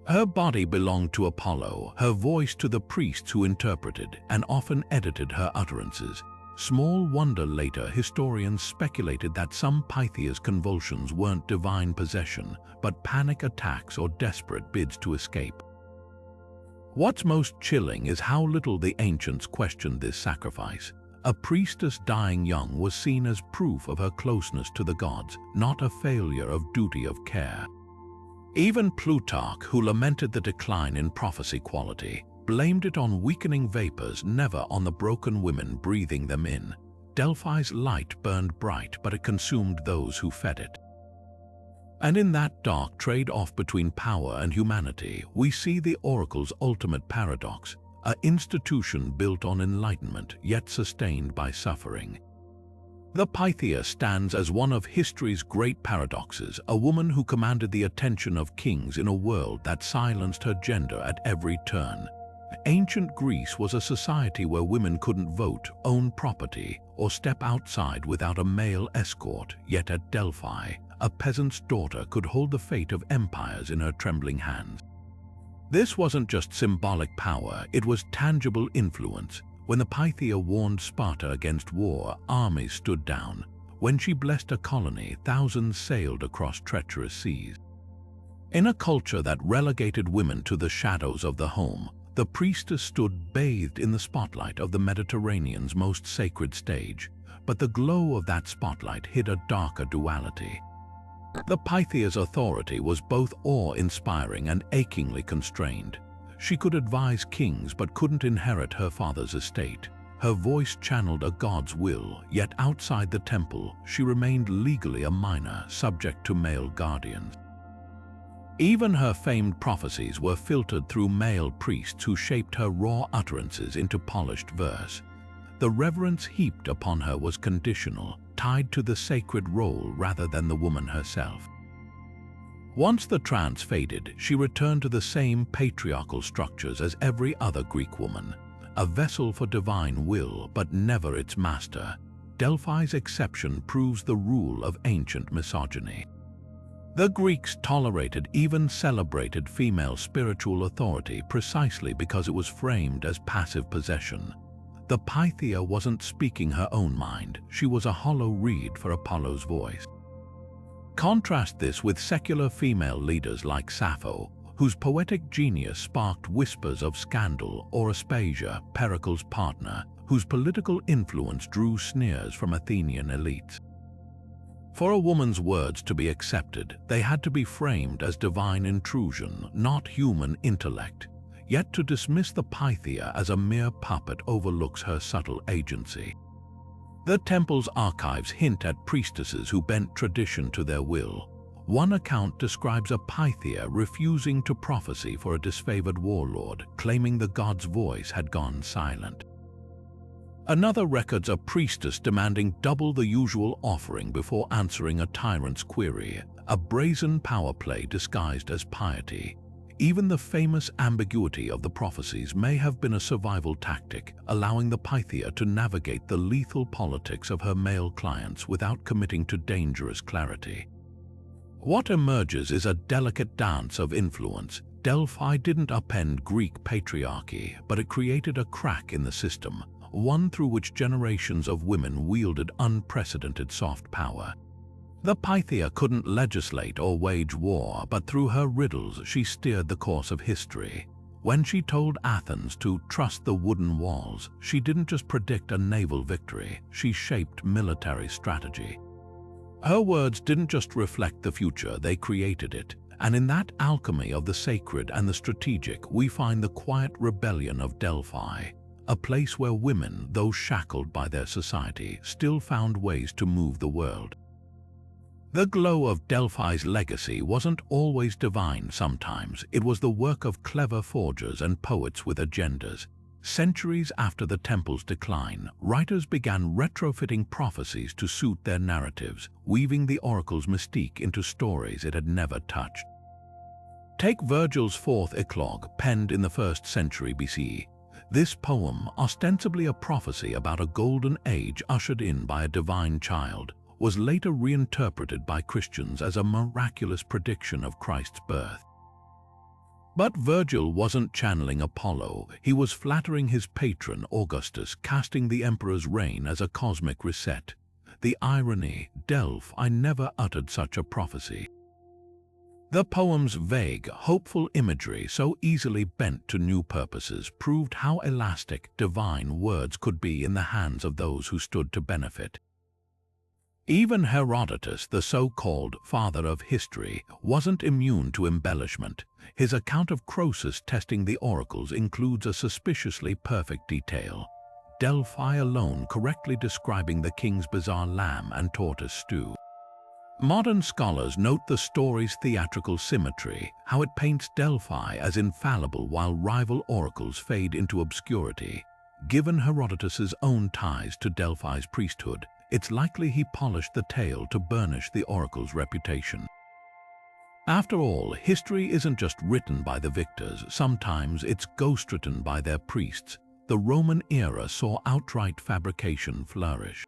Speaker 1: Her body belonged to Apollo, her voice to the priests who interpreted and often edited her utterances. Small wonder later historians speculated that some Pythia's convulsions weren't divine possession, but panic attacks or desperate bids to escape. What's most chilling is how little the ancients questioned this sacrifice. A priestess dying young was seen as proof of her closeness to the gods, not a failure of duty of care. Even Plutarch, who lamented the decline in prophecy quality, blamed it on weakening vapors, never on the broken women breathing them in. Delphi's light burned bright, but it consumed those who fed it. And in that dark trade-off between power and humanity, we see the oracle's ultimate paradox, an institution built on enlightenment, yet sustained by suffering. The Pythia stands as one of history's great paradoxes, a woman who commanded the attention of kings in a world that silenced her gender at every turn. Ancient Greece was a society where women couldn't vote, own property, or step outside without a male escort, yet at Delphi, a peasant's daughter could hold the fate of empires in her trembling hands. This wasn't just symbolic power, it was tangible influence. When the Pythia warned Sparta against war, armies stood down. When she blessed a colony, thousands sailed across treacherous seas. In a culture that relegated women to the shadows of the home, the priestess stood bathed in the spotlight of the Mediterranean's most sacred stage, but the glow of that spotlight hid a darker duality. The Pythia's authority was both awe-inspiring and achingly constrained. She could advise kings but couldn't inherit her father's estate. Her voice channeled a god's will, yet outside the temple, she remained legally a minor, subject to male guardians. Even her famed prophecies were filtered through male priests who shaped her raw utterances into polished verse. The reverence heaped upon her was conditional, tied to the sacred role rather than the woman herself. Once the trance faded, she returned to the same patriarchal structures as every other Greek woman, a vessel for divine will, but never its master. Delphi's exception proves the rule of ancient misogyny. The Greeks tolerated, even celebrated, female spiritual authority precisely because it was framed as passive possession. The Pythia wasn't speaking her own mind, she was a hollow reed for Apollo's voice. Contrast this with secular female leaders like Sappho, whose poetic genius sparked whispers of scandal, or Aspasia, Pericles' partner, whose political influence drew sneers from Athenian elites. For a woman's words to be accepted, they had to be framed as divine intrusion, not human intellect. Yet to dismiss the Pythia as a mere puppet overlooks her subtle agency. The temple's archives hint at priestesses who bent tradition to their will. One account describes a Pythia refusing to prophesy for a disfavored warlord, claiming the god's voice had gone silent. Another records a priestess demanding double the usual offering before answering a tyrant's query, a brazen power play disguised as piety. Even the famous ambiguity of the prophecies may have been a survival tactic, allowing the Pythia to navigate the lethal politics of her male clients without committing to dangerous clarity. What emerges is a delicate dance of influence. Delphi didn't upend Greek patriarchy, but it created a crack in the system, one through which generations of women wielded unprecedented soft power. The Pythia couldn't legislate or wage war, but through her riddles she steered the course of history. When she told Athens to trust the wooden walls, she didn't just predict a naval victory, she shaped military strategy. Her words didn't just reflect the future, they created it. And in that alchemy of the sacred and the strategic, we find the quiet rebellion of Delphi, a place where women, though shackled by their society, still found ways to move the world. The glow of Delphi's legacy wasn't always divine. Sometimes it was the work of clever forgers and poets with agendas. Centuries after the temple's decline, writers began retrofitting prophecies to suit their narratives, weaving the oracle's mystique into stories it had never touched. Take Virgil's fourth eclogue, penned in the 1st century BCE. This poem, ostensibly a prophecy about a golden age ushered in by a divine child, was later reinterpreted by Christians as a miraculous prediction of Christ's birth. But Virgil wasn't channeling Apollo, he was flattering his patron Augustus, casting the emperor's reign as a cosmic reset. The irony, Delphi never uttered such a prophecy. The poem's vague, hopeful imagery, so easily bent to new purposes, proved how elastic, divine words could be in the hands of those who stood to benefit. Even Herodotus, the so-called father of history, wasn't immune to embellishment. His account of Croesus testing the oracles includes a suspiciously perfect detail. Delphi alone correctly describing the king's bizarre lamb and tortoise stew. Modern scholars note the story's theatrical symmetry, how it paints Delphi as infallible while rival oracles fade into obscurity. Given Herodotus's own ties to Delphi's priesthood, it's likely he polished the tale to burnish the oracle's reputation. After all, history isn't just written by the victors, sometimes it's ghost-written by their priests. The Roman era saw outright fabrication flourish.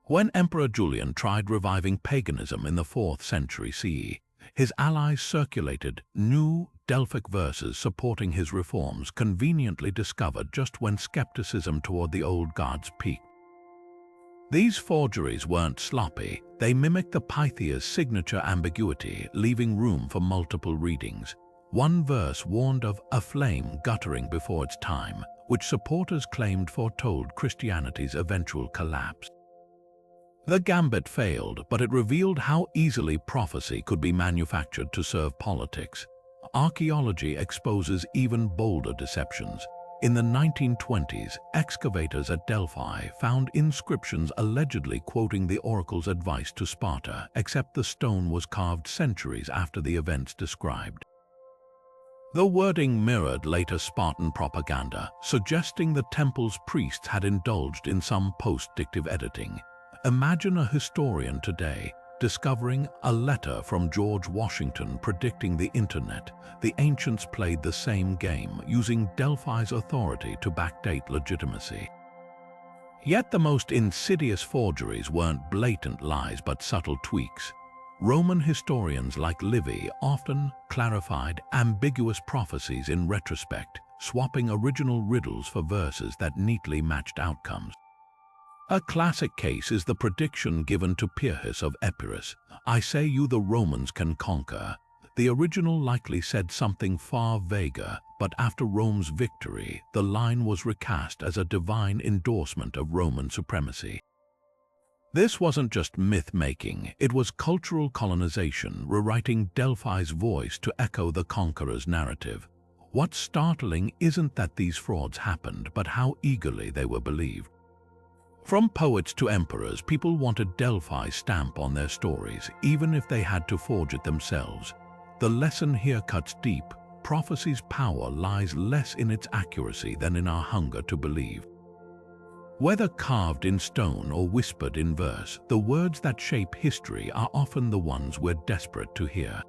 Speaker 1: When Emperor Julian tried reviving paganism in the 4th century CE, his allies circulated new Delphic verses supporting his reforms, conveniently discovered just when skepticism toward the old gods peaked. These forgeries weren't sloppy, they mimicked the Pythia's signature ambiguity, leaving room for multiple readings. One verse warned of a flame guttering before its time, which supporters claimed foretold Christianity's eventual collapse. The gambit failed, but it revealed how easily prophecy could be manufactured to serve politics. Archaeology exposes even bolder deceptions. In the 1920s, excavators at Delphi found inscriptions allegedly quoting the oracle's advice to Sparta, except the stone was carved centuries after the events described. The wording mirrored later Spartan propaganda, suggesting the temple's priests had indulged in some post-dictive editing. Imagine a historian today discovering a letter from George Washington predicting the internet. The ancients played the same game, using Delphi's authority to backdate legitimacy. Yet the most insidious forgeries weren't blatant lies but subtle tweaks. Roman historians like Livy often clarified ambiguous prophecies in retrospect, swapping original riddles for verses that neatly matched outcomes. A classic case is the prediction given to Pyrrhus of Epirus, "I say you the Romans can conquer." The original likely said something far vaguer, but after Rome's victory, the line was recast as a divine endorsement of Roman supremacy. This wasn't just myth-making, it was cultural colonization, rewriting Delphi's voice to echo the conqueror's narrative. What's startling isn't that these frauds happened, but how eagerly they were believed. From poets to emperors, people wanted Delphi's stamp on their stories, even if they had to forge it themselves. The lesson here cuts deep. Prophecy's power lies less in its accuracy than in our hunger to believe. Whether carved in stone or whispered in verse, the words that shape history are often the ones we're desperate to hear.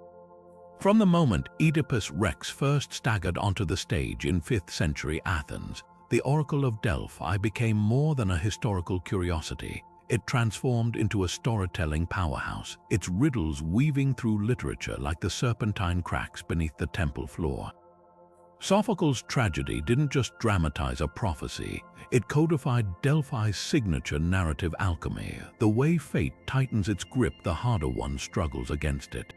Speaker 1: From the moment Oedipus Rex first staggered onto the stage in 5th century Athens, the Oracle of Delphi became more than a historical curiosity. It transformed into a storytelling powerhouse, its riddles weaving through literature like the serpentine cracks beneath the temple floor. Sophocles' tragedy didn't just dramatize a prophecy, it codified Delphi's signature narrative alchemy. The way fate tightens its grip, the harder one struggles against it.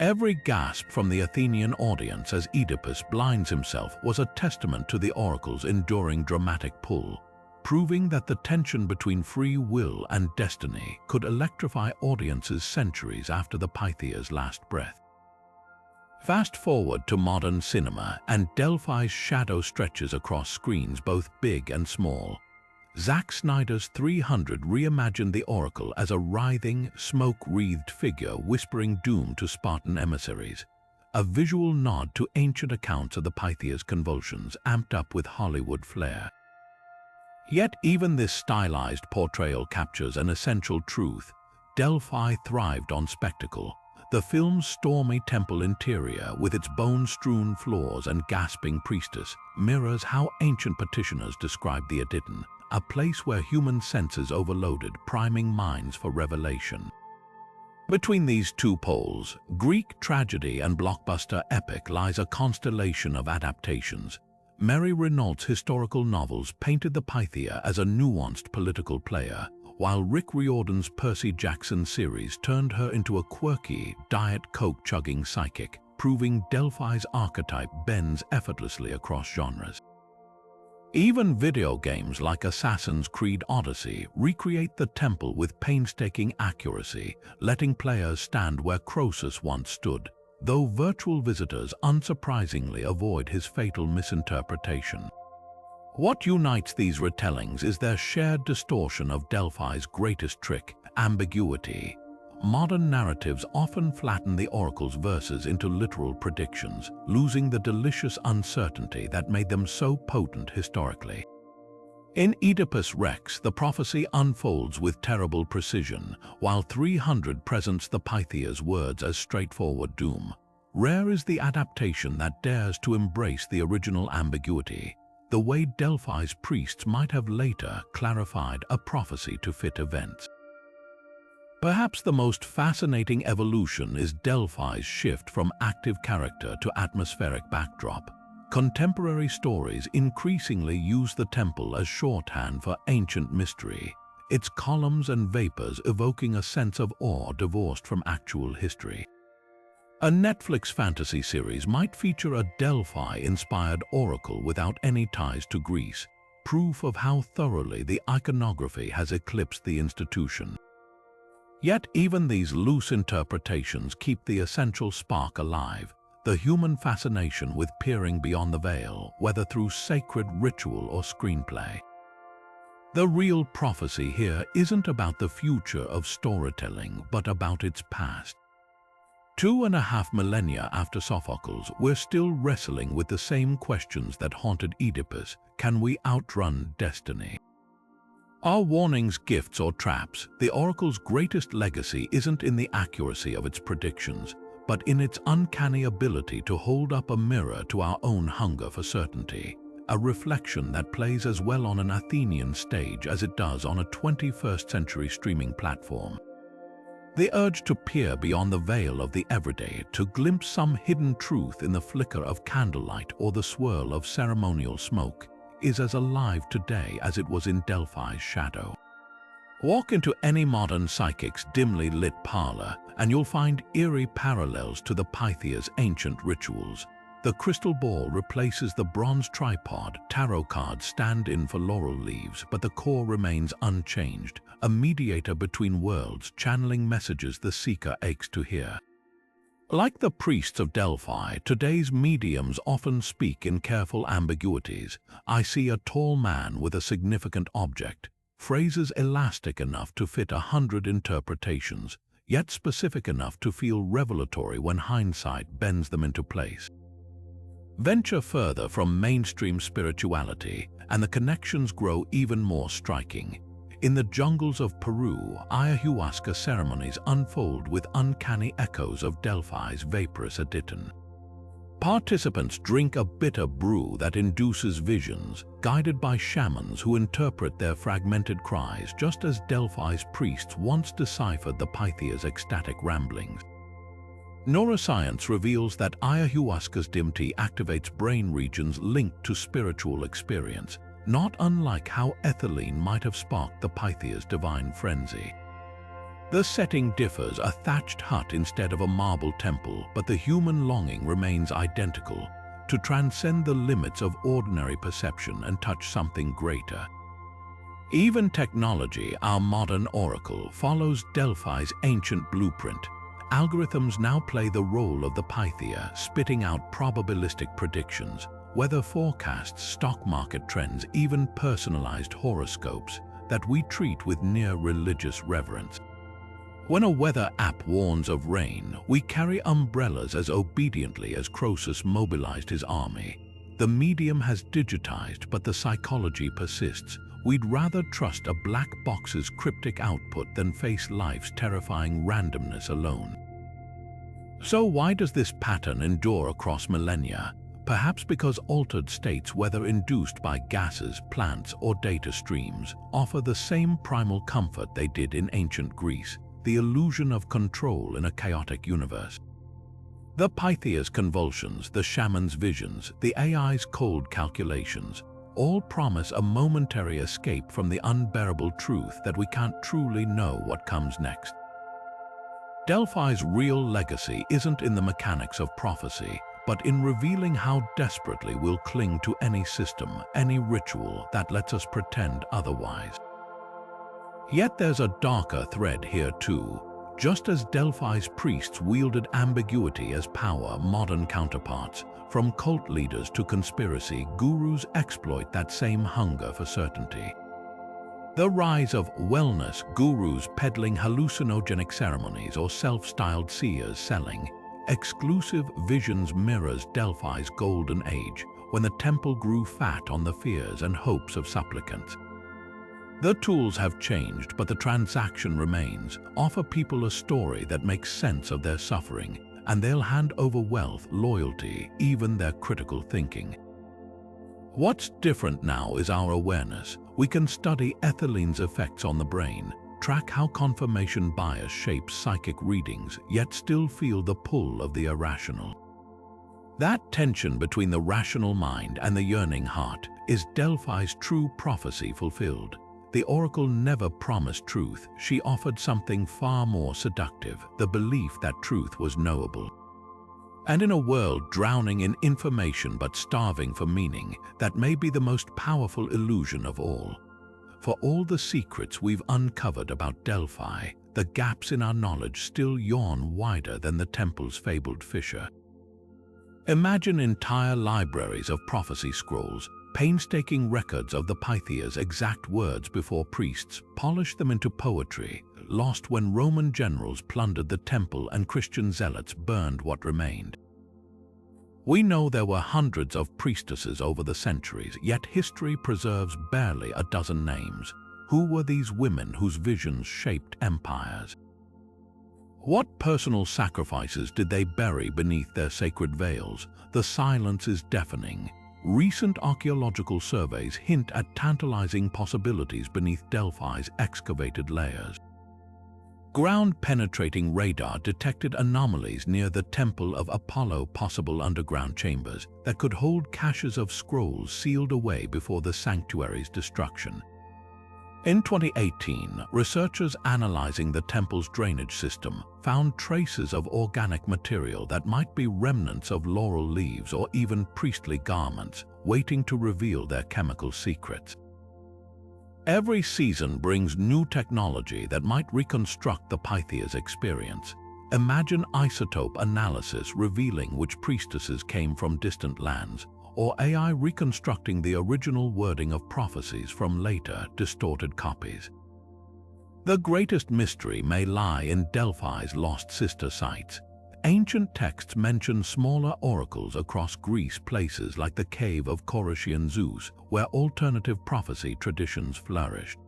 Speaker 1: Every gasp from the Athenian audience as Oedipus blinds himself was a testament to the oracle's enduring dramatic pull, proving that the tension between free will and destiny could electrify audiences centuries after the Pythia's last breath. Fast forward to modern cinema, and Delphi's shadow stretches across screens both big and small. Zack Snyder's 300 reimagined the Oracle as a writhing, smoke-wreathed figure whispering doom to Spartan emissaries, a visual nod to ancient accounts of the Pythia's convulsions amped up with Hollywood flair. Yet even this stylized portrayal captures an essential truth. Delphi thrived on spectacle. The film's stormy temple interior, with its bone-strewn floors and gasping priestess, mirrors how ancient petitioners described the Adyton, a place where human senses overloaded, priming minds for revelation. Between these two poles, Greek tragedy and blockbuster epic, lies a constellation of adaptations. Mary Renault's historical novels painted the Pythia as a nuanced political player, while Rick Riordan's Percy Jackson series turned her into a quirky, Diet Coke-chugging psychic, proving Delphi's archetype bends effortlessly across genres. Even video games like Assassin's Creed Odyssey recreate the temple with painstaking accuracy, letting players stand where Croesus once stood, though virtual visitors unsurprisingly avoid his fatal misinterpretation. What unites these retellings is their shared distortion of Delphi's greatest trick, ambiguity. Modern narratives often flatten the oracle's verses into literal predictions, losing the delicious uncertainty that made them so potent historically. In Oedipus Rex, the prophecy unfolds with terrible precision, while 300 presents the Pythia's words as straightforward doom. Rare is the adaptation that dares to embrace the original ambiguity, the way Delphi's priests might have later clarified a prophecy to fit events. Perhaps the most fascinating evolution is Delphi's shift from active character to atmospheric backdrop. Contemporary stories increasingly use the temple as shorthand for ancient mystery, its columns and vapors evoking a sense of awe divorced from actual history. A Netflix fantasy series might feature a Delphi-inspired oracle without any ties to Greece, proof of how thoroughly the iconography has eclipsed the institution. Yet even these loose interpretations keep the essential spark alive, the human fascination with peering beyond the veil, whether through sacred ritual or screenplay. The real prophecy here isn't about the future of storytelling, but about its past. 2.5 millennia after Sophocles, we're still wrestling with the same questions that haunted Oedipus. Can we outrun destiny? Are warnings gifts or traps? The oracle's greatest legacy isn't in the accuracy of its predictions, but in its uncanny ability to hold up a mirror to our own hunger for certainty, a reflection that plays as well on an Athenian stage as it does on a 21st century streaming platform. The urge to peer beyond the veil of the everyday, to glimpse some hidden truth in the flicker of candlelight or the swirl of ceremonial smoke, is as alive today as it was in Delphi's shadow. Walk into any modern psychic's dimly lit parlor, and you'll find eerie parallels to the Pythia's ancient rituals. The crystal ball replaces the bronze tripod, tarot cards stand in for laurel leaves, but the core remains unchanged, a mediator between worlds channeling messages the seeker aches to hear. Like the priests of Delphi, today's mediums often speak in careful ambiguities. I see a tall man with a significant object, phrases elastic enough to fit 100 interpretations, yet specific enough to feel revelatory when hindsight bends them into place. Venture further from mainstream spirituality, and the connections grow even more striking. In the jungles of Peru, ayahuasca ceremonies unfold with uncanny echoes of Delphi's vaporous aditon. Participants drink a bitter brew that induces visions, guided by shamans who interpret their fragmented cries, just as Delphi's priests once deciphered the Pythia's ecstatic ramblings. Neuroscience reveals that ayahuasca's DMT activates brain regions linked to spiritual experience, not unlike how ethylene might have sparked the Pythia's divine frenzy. The setting differs, a thatched hut instead of a marble temple, but the human longing remains identical, to transcend the limits of ordinary perception and touch something greater. Even technology, our modern oracle, follows Delphi's ancient blueprint. Algorithms now play the role of the Pythia, spitting out probabilistic predictions, weather forecasts, stock market trends, even personalized horoscopes that we treat with near religious reverence. When a weather app warns of rain, we carry umbrellas as obediently as Croesus mobilized his army. The medium has digitized, but the psychology persists. We'd rather trust a black box's cryptic output than face life's terrifying randomness alone. So why does this pattern endure across millennia? Perhaps because altered states, whether induced by gases, plants, or data streams, offer the same primal comfort they did in ancient Greece, the illusion of control in a chaotic universe. The Pythia's convulsions, the shaman's visions, the AI's cold calculations, all promise a momentary escape from the unbearable truth that we can't truly know what comes next. Delphi's real legacy isn't in the mechanics of prophecy, but in revealing how desperately we'll cling to any system, any ritual that lets us pretend otherwise. Yet there's a darker thread here too. Just as Delphi's priests wielded ambiguity as power, modern counterparts, from cult leaders to conspiracy, gurus exploit that same hunger for certainty. The rise of wellness gurus peddling hallucinogenic ceremonies or self-styled seers selling exclusive visions mirrors Delphi's golden age, when the temple grew fat on the fears and hopes of supplicants. The tools have changed, but the transaction remains. Offer people a story that makes sense of their suffering, and they'll hand over wealth, loyalty, even their critical thinking. What's different now is our awareness. We can study ethylene's effects on the brain, track how confirmation bias shapes psychic readings, yet still feel the pull of the irrational. That tension between the rational mind and the yearning heart is Delphi's true prophecy fulfilled. The oracle never promised truth, she offered something far more seductive, the belief that truth was knowable. And in a world drowning in information but starving for meaning, that may be the most powerful illusion of all. For all the secrets we've uncovered about Delphi, the gaps in our knowledge still yawn wider than the temple's fabled fissure. Imagine entire libraries of prophecy scrolls, painstaking records of the Pythia's exact words before priests polished them into poetry, lost when Roman generals plundered the temple and Christian zealots burned what remained. We know there were hundreds of priestesses over the centuries, yet history preserves barely a dozen names. Who were these women whose visions shaped empires? What personal sacrifices did they bury beneath their sacred veils? The silence is deafening. Recent archaeological surveys hint at tantalizing possibilities beneath Delphi's excavated layers. Ground-penetrating radar detected anomalies near the Temple of Apollo, possible underground chambers that could hold caches of scrolls sealed away before the sanctuary's destruction. In 2018, researchers analyzing the temple's drainage system found traces of organic material that might be remnants of laurel leaves or even priestly garments, waiting to reveal their chemical secrets. Every season brings new technology that might reconstruct the Pythia's experience. Imagine isotope analysis revealing which priestesses came from distant lands, or AI reconstructing the original wording of prophecies from later, distorted copies. The greatest mystery may lie in Delphi's lost sister sites. Ancient texts mention smaller oracles across Greece, places like the cave of Coruscant Zeus, where alternative prophecy traditions flourished.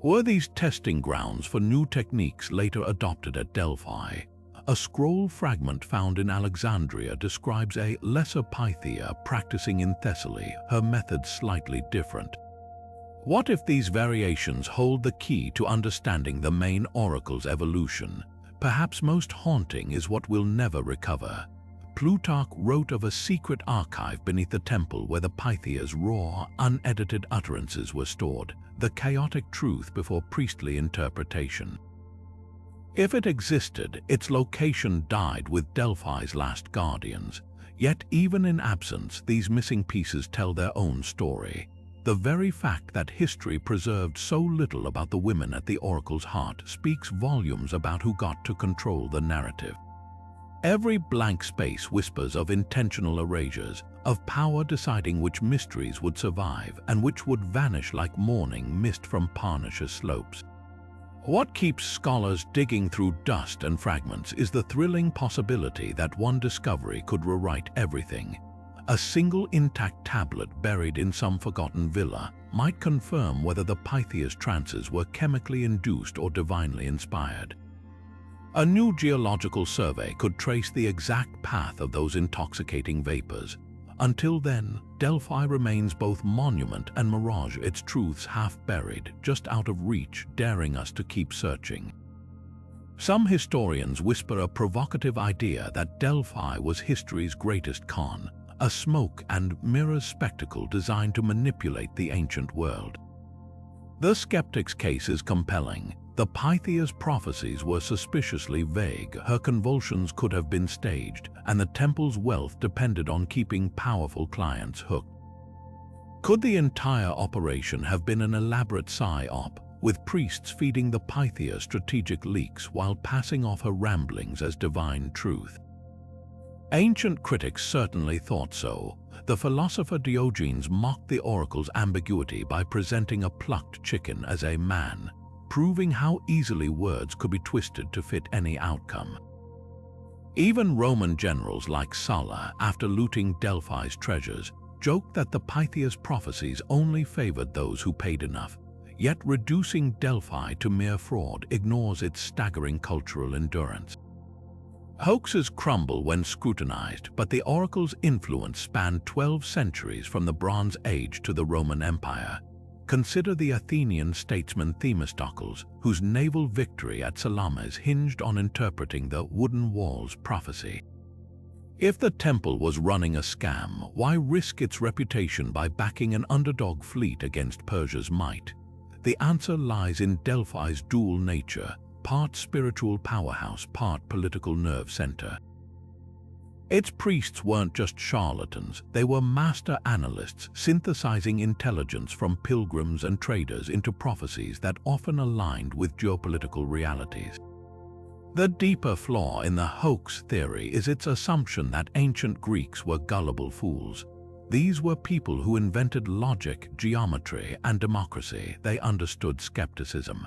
Speaker 1: Were these testing grounds for new techniques later adopted at Delphi? A scroll fragment found in Alexandria describes a lesser Pythia practicing in Thessaly, her method slightly different. What if these variations hold the key to understanding the main oracle's evolution? Perhaps most haunting is what we'll never recover. Plutarch wrote of a secret archive beneath the temple where the Pythia's raw, unedited utterances were stored, the chaotic truth before priestly interpretation. If it existed, its location died with Delphi's last guardians. Yet even in absence, these missing pieces tell their own story. The very fact that history preserved so little about the women at the oracle's heart speaks volumes about who got to control the narrative. Every blank space whispers of intentional erasures, of power deciding which mysteries would survive and which would vanish like morning mist from Parnassus slopes. What keeps scholars digging through dust and fragments is the thrilling possibility that one discovery could rewrite everything. A single intact tablet buried in some forgotten villa might confirm whether the Pythia's trances were chemically induced or divinely inspired. A new geological survey could trace the exact path of those intoxicating vapors. Until then, Delphi remains both monument and mirage, its truths half buried, just out of reach, daring us to keep searching. Some historians whisper a provocative idea that Delphi was history's greatest con, a smoke and mirrors spectacle designed to manipulate the ancient world. The skeptic's case is compelling. The Pythia's prophecies were suspiciously vague, her convulsions could have been staged, and the temple's wealth depended on keeping powerful clients hooked. Could the entire operation have been an elaborate psyop, with priests feeding the Pythia strategic leaks while passing off her ramblings as divine truth? Ancient critics certainly thought so. The philosopher Diogenes mocked the oracle's ambiguity by presenting a plucked chicken as a man, proving how easily words could be twisted to fit any outcome. Even Roman generals like Sulla, after looting Delphi's treasures, joked that the Pythia's prophecies only favored those who paid enough. Yet reducing Delphi to mere fraud ignores its staggering cultural endurance. Hoaxes crumble when scrutinized, but the oracle's influence spanned 12 centuries from the Bronze Age to the Roman Empire. Consider the Athenian statesman Themistocles, whose naval victory at Salamis hinged on interpreting the wooden walls prophecy. If the temple was running a scam, why risk its reputation by backing an underdog fleet against Persia's might? The answer lies in Delphi's dual nature, part spiritual powerhouse, part political nerve center. Its priests weren't just charlatans, they were master analysts, synthesizing intelligence from pilgrims and traders into prophecies that often aligned with geopolitical realities. The deeper flaw in the hoax theory is its assumption that ancient Greeks were gullible fools. These were people who invented logic, geometry, and democracy. They understood skepticism.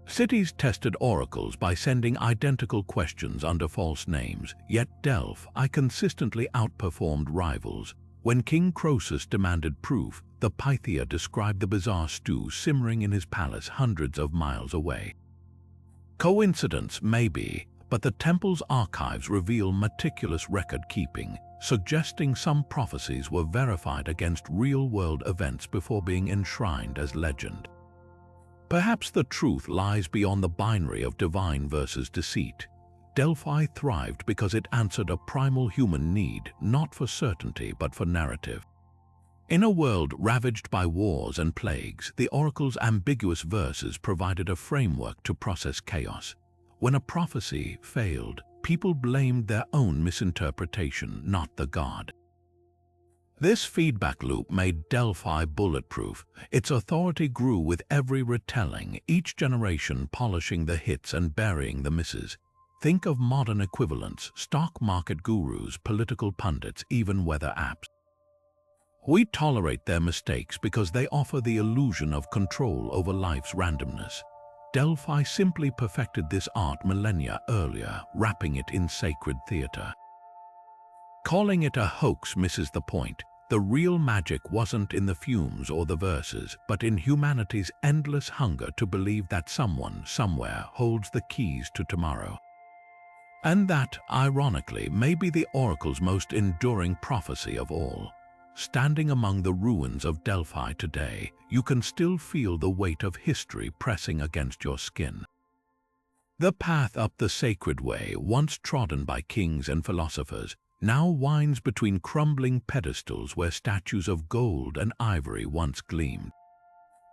Speaker 1: Cities tested oracles by sending identical questions under false names, yet Delphi consistently outperformed rivals. When King Croesus demanded proof, the Pythia described the bizarre stew simmering in his palace hundreds of miles away. Coincidence, maybe, but the temple's archives reveal meticulous record-keeping, suggesting some prophecies were verified against real-world events before being enshrined as legend. Perhaps the truth lies beyond the binary of divine versus deceit. Delphi thrived because it answered a primal human need, not for certainty but for narrative. In a world ravaged by wars and plagues, the oracle's ambiguous verses provided a framework to process chaos. When a prophecy failed, people blamed their own misinterpretation, not the god. This feedback loop made Delphi bulletproof. Its authority grew with every retelling, each generation polishing the hits and burying the misses. Think of modern equivalents, stock market gurus, political pundits, even weather apps. We tolerate their mistakes because they offer the illusion of control over life's randomness. Delphi simply perfected this art millennia earlier, wrapping it in sacred theater. Calling it a hoax misses the point. The real magic wasn't in the fumes or the verses, but in humanity's endless hunger to believe that someone, somewhere, holds the keys to tomorrow. And that, ironically, may be the oracle's most enduring prophecy of all. Standing among the ruins of Delphi today, you can still feel the weight of history pressing against your skin. The path up the sacred way, once trodden by kings and philosophers, now winds between crumbling pedestals where statues of gold and ivory once gleamed.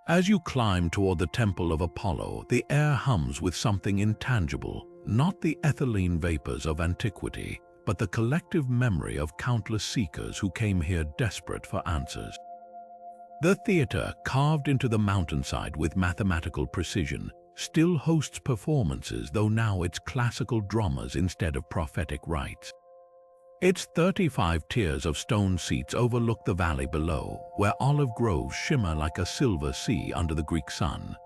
Speaker 1: As you climb toward the temple of Apollo, the air hums with something intangible, not the ethylene vapors of antiquity, but the collective memory of countless seekers who came here desperate for answers. The theater, carved into the mountainside with mathematical precision, still hosts performances, though now it's classical dramas instead of prophetic rites. Its 35 tiers of stone seats overlook the valley below, where olive groves shimmer like a silver sea under the Greek sun.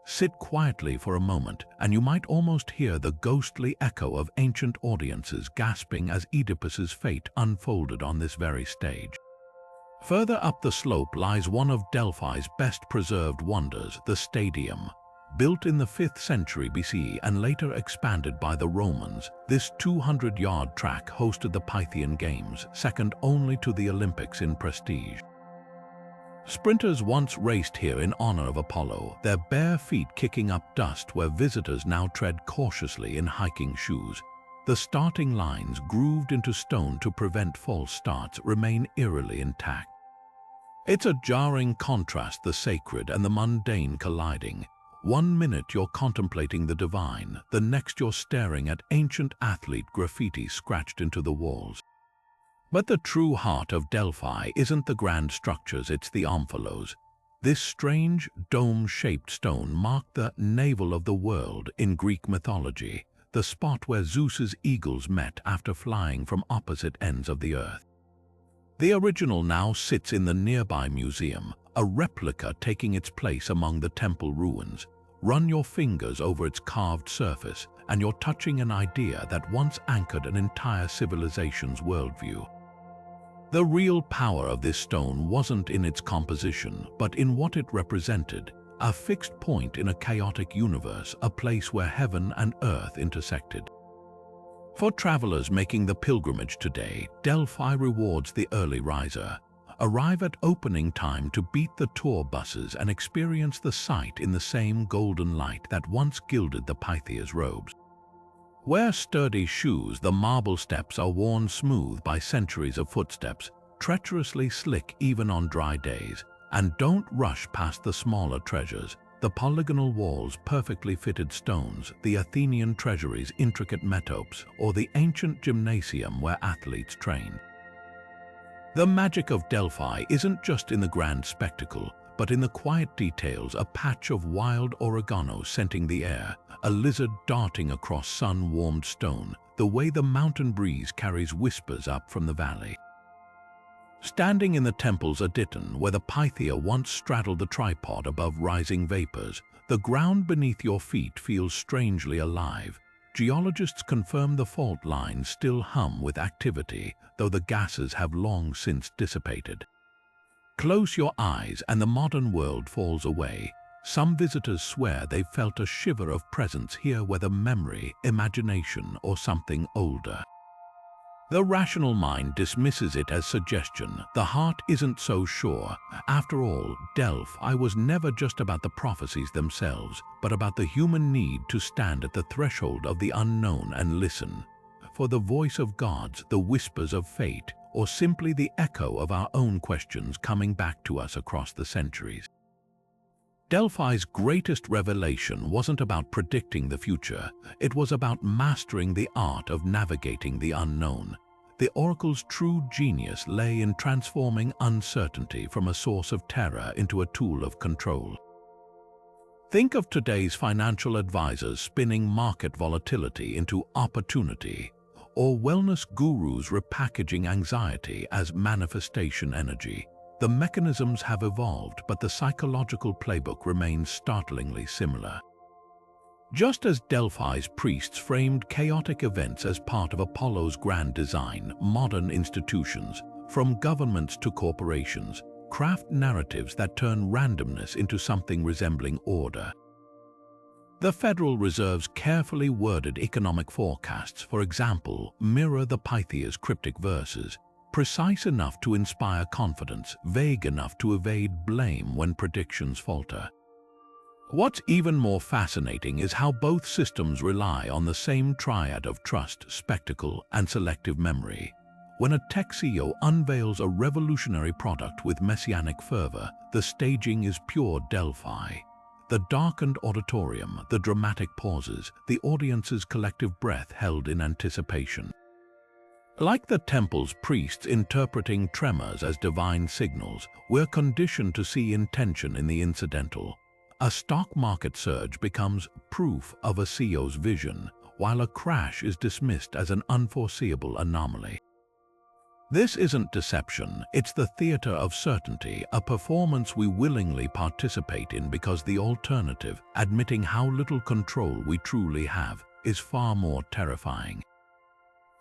Speaker 1: Sit quietly for a moment, and you might almost hear the ghostly echo of ancient audiences gasping as Oedipus's fate unfolded on this very stage. Further up the slope lies one of Delphi's best-preserved wonders, the Stadium. Built in the 5th century BC and later expanded by the Romans, this 200-yard track hosted the Pythian Games, second only to the Olympics in prestige. Sprinters once raced here in honor of Apollo, their bare feet kicking up dust where visitors now tread cautiously in hiking shoes. The starting lines, grooved into stone to prevent false starts, remain eerily intact. It's a jarring contrast, the sacred and the mundane colliding. One minute you're contemplating the divine, the next you're staring at ancient athlete graffiti scratched into the walls. But the true heart of Delphi isn't the grand structures, it's the omphalos. This strange, dome-shaped stone marked the navel of the world in Greek mythology, the spot where Zeus's eagles met after flying from opposite ends of the earth. The original now sits in the nearby museum, a replica taking its place among the temple ruins. Run your fingers over its carved surface, and you're touching an idea that once anchored an entire civilization's worldview. The real power of this stone wasn't in its composition, but in what it represented, a fixed point in a chaotic universe, a place where heaven and earth intersected. For travelers making the pilgrimage today, Delphi rewards the early riser. Arrive at opening time to beat the tour buses and experience the sight in the same golden light that once gilded the Pythia's robes. Wear sturdy shoes, the marble steps are worn smooth by centuries of footsteps, treacherously slick even on dry days. And don't rush past the smaller treasures, the polygonal walls, perfectly fitted stones, the Athenian treasuries, intricate metopes, or the ancient gymnasium where athletes trained. The magic of Delphi isn't just in the grand spectacle, but in the quiet details, a patch of wild oregano scenting the air, a lizard darting across sun-warmed stone, the way the mountain breeze carries whispers up from the valley. Standing in the temple's Adyton, where the Pythia once straddled the tripod above rising vapors, the ground beneath your feet feels strangely alive. Geologists confirm the fault lines still hum with activity, though the gases have long since dissipated. Close your eyes and the modern world falls away. Some visitors swear they've felt a shiver of presence here, whether memory, imagination, or something older. The rational mind dismisses it as suggestion. The heart isn't so sure. After all, Delphi was never just about the prophecies themselves, but about the human need to stand at the threshold of the unknown and listen for the voice of gods, the whispers of fate, or simply the echo of our own questions coming back to us across the centuries. Delphi's greatest revelation wasn't about predicting the future, it was about mastering the art of navigating the unknown. The oracle's true genius lay in transforming uncertainty from a source of terror into a tool of control. Think of today's financial advisors spinning market volatility into opportunity, or wellness gurus repackaging anxiety as manifestation energy. The mechanisms have evolved, but the psychological playbook remains startlingly similar. Just as Delphi's priests framed chaotic events as part of Apollo's grand design, modern institutions, from governments to corporations, craft narratives that turn randomness into something resembling order. The Federal Reserve's carefully worded economic forecasts, for example, mirror the Pythia's cryptic verses, precise enough to inspire confidence, vague enough to evade blame when predictions falter. What's even more fascinating is how both systems rely on the same triad of trust, spectacle, and selective memory. When a tech CEO unveils a revolutionary product with messianic fervor, the staging is pure Delphi. The darkened auditorium, the dramatic pauses, the audience's collective breath held in anticipation. Like the temple's priests interpreting tremors as divine signals, we're conditioned to see intention in the incidental. A stock market surge becomes proof of a CEO's vision, while a crash is dismissed as an unforeseeable anomaly. This isn't deception, it's the theater of certainty, a performance we willingly participate in because the alternative, admitting how little control we truly have, is far more terrifying.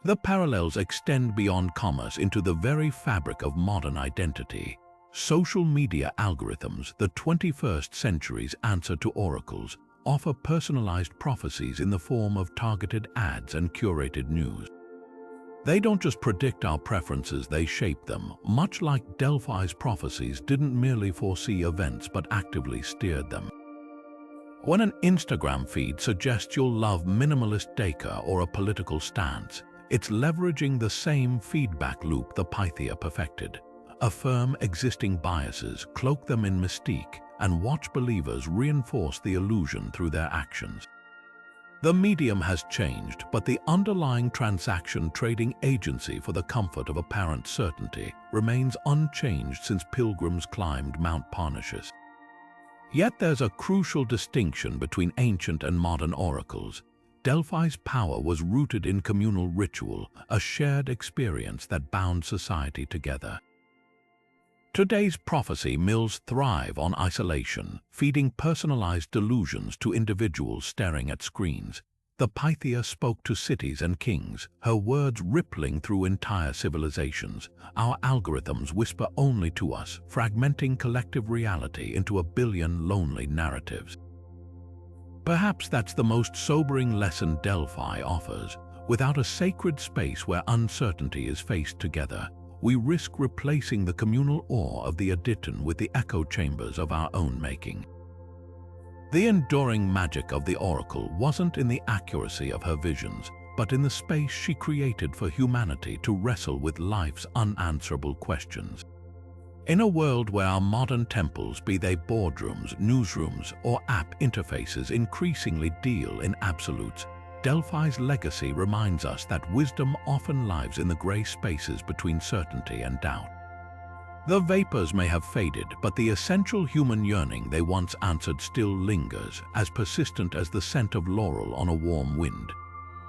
Speaker 1: The parallels extend beyond commerce into the very fabric of modern identity. Social media algorithms, the 21st century's answer to oracles, offer personalized prophecies in the form of targeted ads and curated news. They don't just predict our preferences, they shape them, much like Delphi's prophecies didn't merely foresee events but actively steered them. When an Instagram feed suggests you'll love minimalist decor or a political stance, it's leveraging the same feedback loop the Pythia perfected. Affirm existing biases, cloak them in mystique, and watch believers reinforce the illusion through their actions. The medium has changed, but the underlying transaction trading agency for the comfort of apparent certainty remains unchanged since pilgrims climbed Mount Parnassus. Yet there's a crucial distinction between ancient and modern oracles. Delphi's power was rooted in communal ritual, a shared experience that bound society together. Today's prophecy mills thrive on isolation, feeding personalized delusions to individuals staring at screens. The Pythia spoke to cities and kings, her words rippling through entire civilizations. Our algorithms whisper only to us, fragmenting collective reality into a billion lonely narratives. Perhaps that's the most sobering lesson Delphi offers. Without a sacred space where uncertainty is faced together, we risk replacing the communal awe of the Aditon with the echo chambers of our own making. The enduring magic of the oracle wasn't in the accuracy of her visions, but in the space she created for humanity to wrestle with life's unanswerable questions. In a world where our modern temples, be they boardrooms, newsrooms, or app interfaces, increasingly deal in absolutes, Delphi's legacy reminds us that wisdom often lives in the gray spaces between certainty and doubt. The vapors may have faded, but the essential human yearning they once answered still lingers, as persistent as the scent of laurel on a warm wind.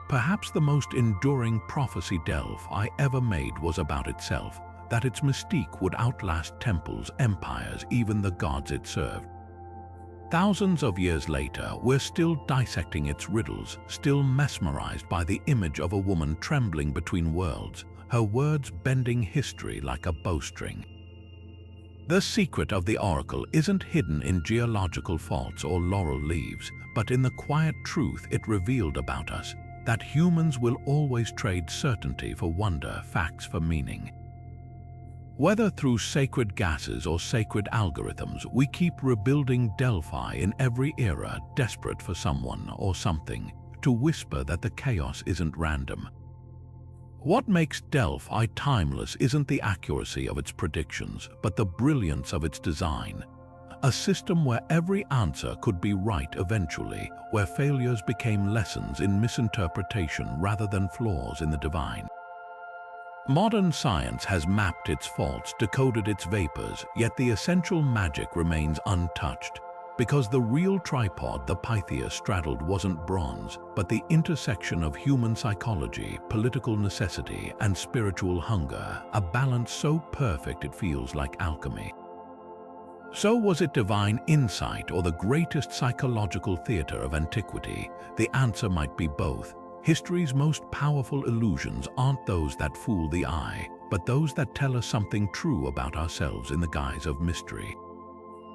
Speaker 1: Perhaps the most enduring prophecy Delphi ever made was about itself, that its mystique would outlast temples, empires, even the gods it served. Thousands of years later, we're still dissecting its riddles, still mesmerized by the image of a woman trembling between worlds, her words bending history like a bowstring. The secret of the oracle isn't hidden in geological faults or laurel leaves, but in the quiet truth it revealed about us, that humans will always trade certainty for wonder, facts for meaning. Whether through sacred gases or sacred algorithms, we keep rebuilding Delphi in every era, desperate for someone or something to whisper that the chaos isn't random. What makes Delphi timeless isn't the accuracy of its predictions, but the brilliance of its design. A system where every answer could be right eventually, where failures became lessons in misinterpretation rather than flaws in the divine. Modern science has mapped its faults, decoded its vapors, yet the essential magic remains untouched. Because the real tripod the Pythia straddled wasn't bronze, but the intersection of human psychology, political necessity, and spiritual hunger, a balance so perfect it feels like alchemy. So was it divine insight or the greatest psychological theater of antiquity? The answer might be both. History's most powerful illusions aren't those that fool the eye, but those that tell us something true about ourselves in the guise of mystery.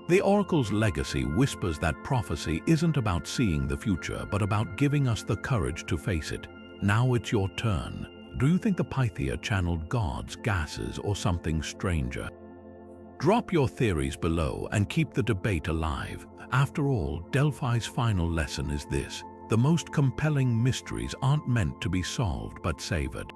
Speaker 1: The Oracle's legacy whispers that prophecy isn't about seeing the future, but about giving us the courage to face it. Now it's your turn. Do you think the Pythia channeled gods, gases, or something stranger? Drop your theories below and keep the debate alive. After all, Delphi's final lesson is this: the most compelling mysteries aren't meant to be solved but savored.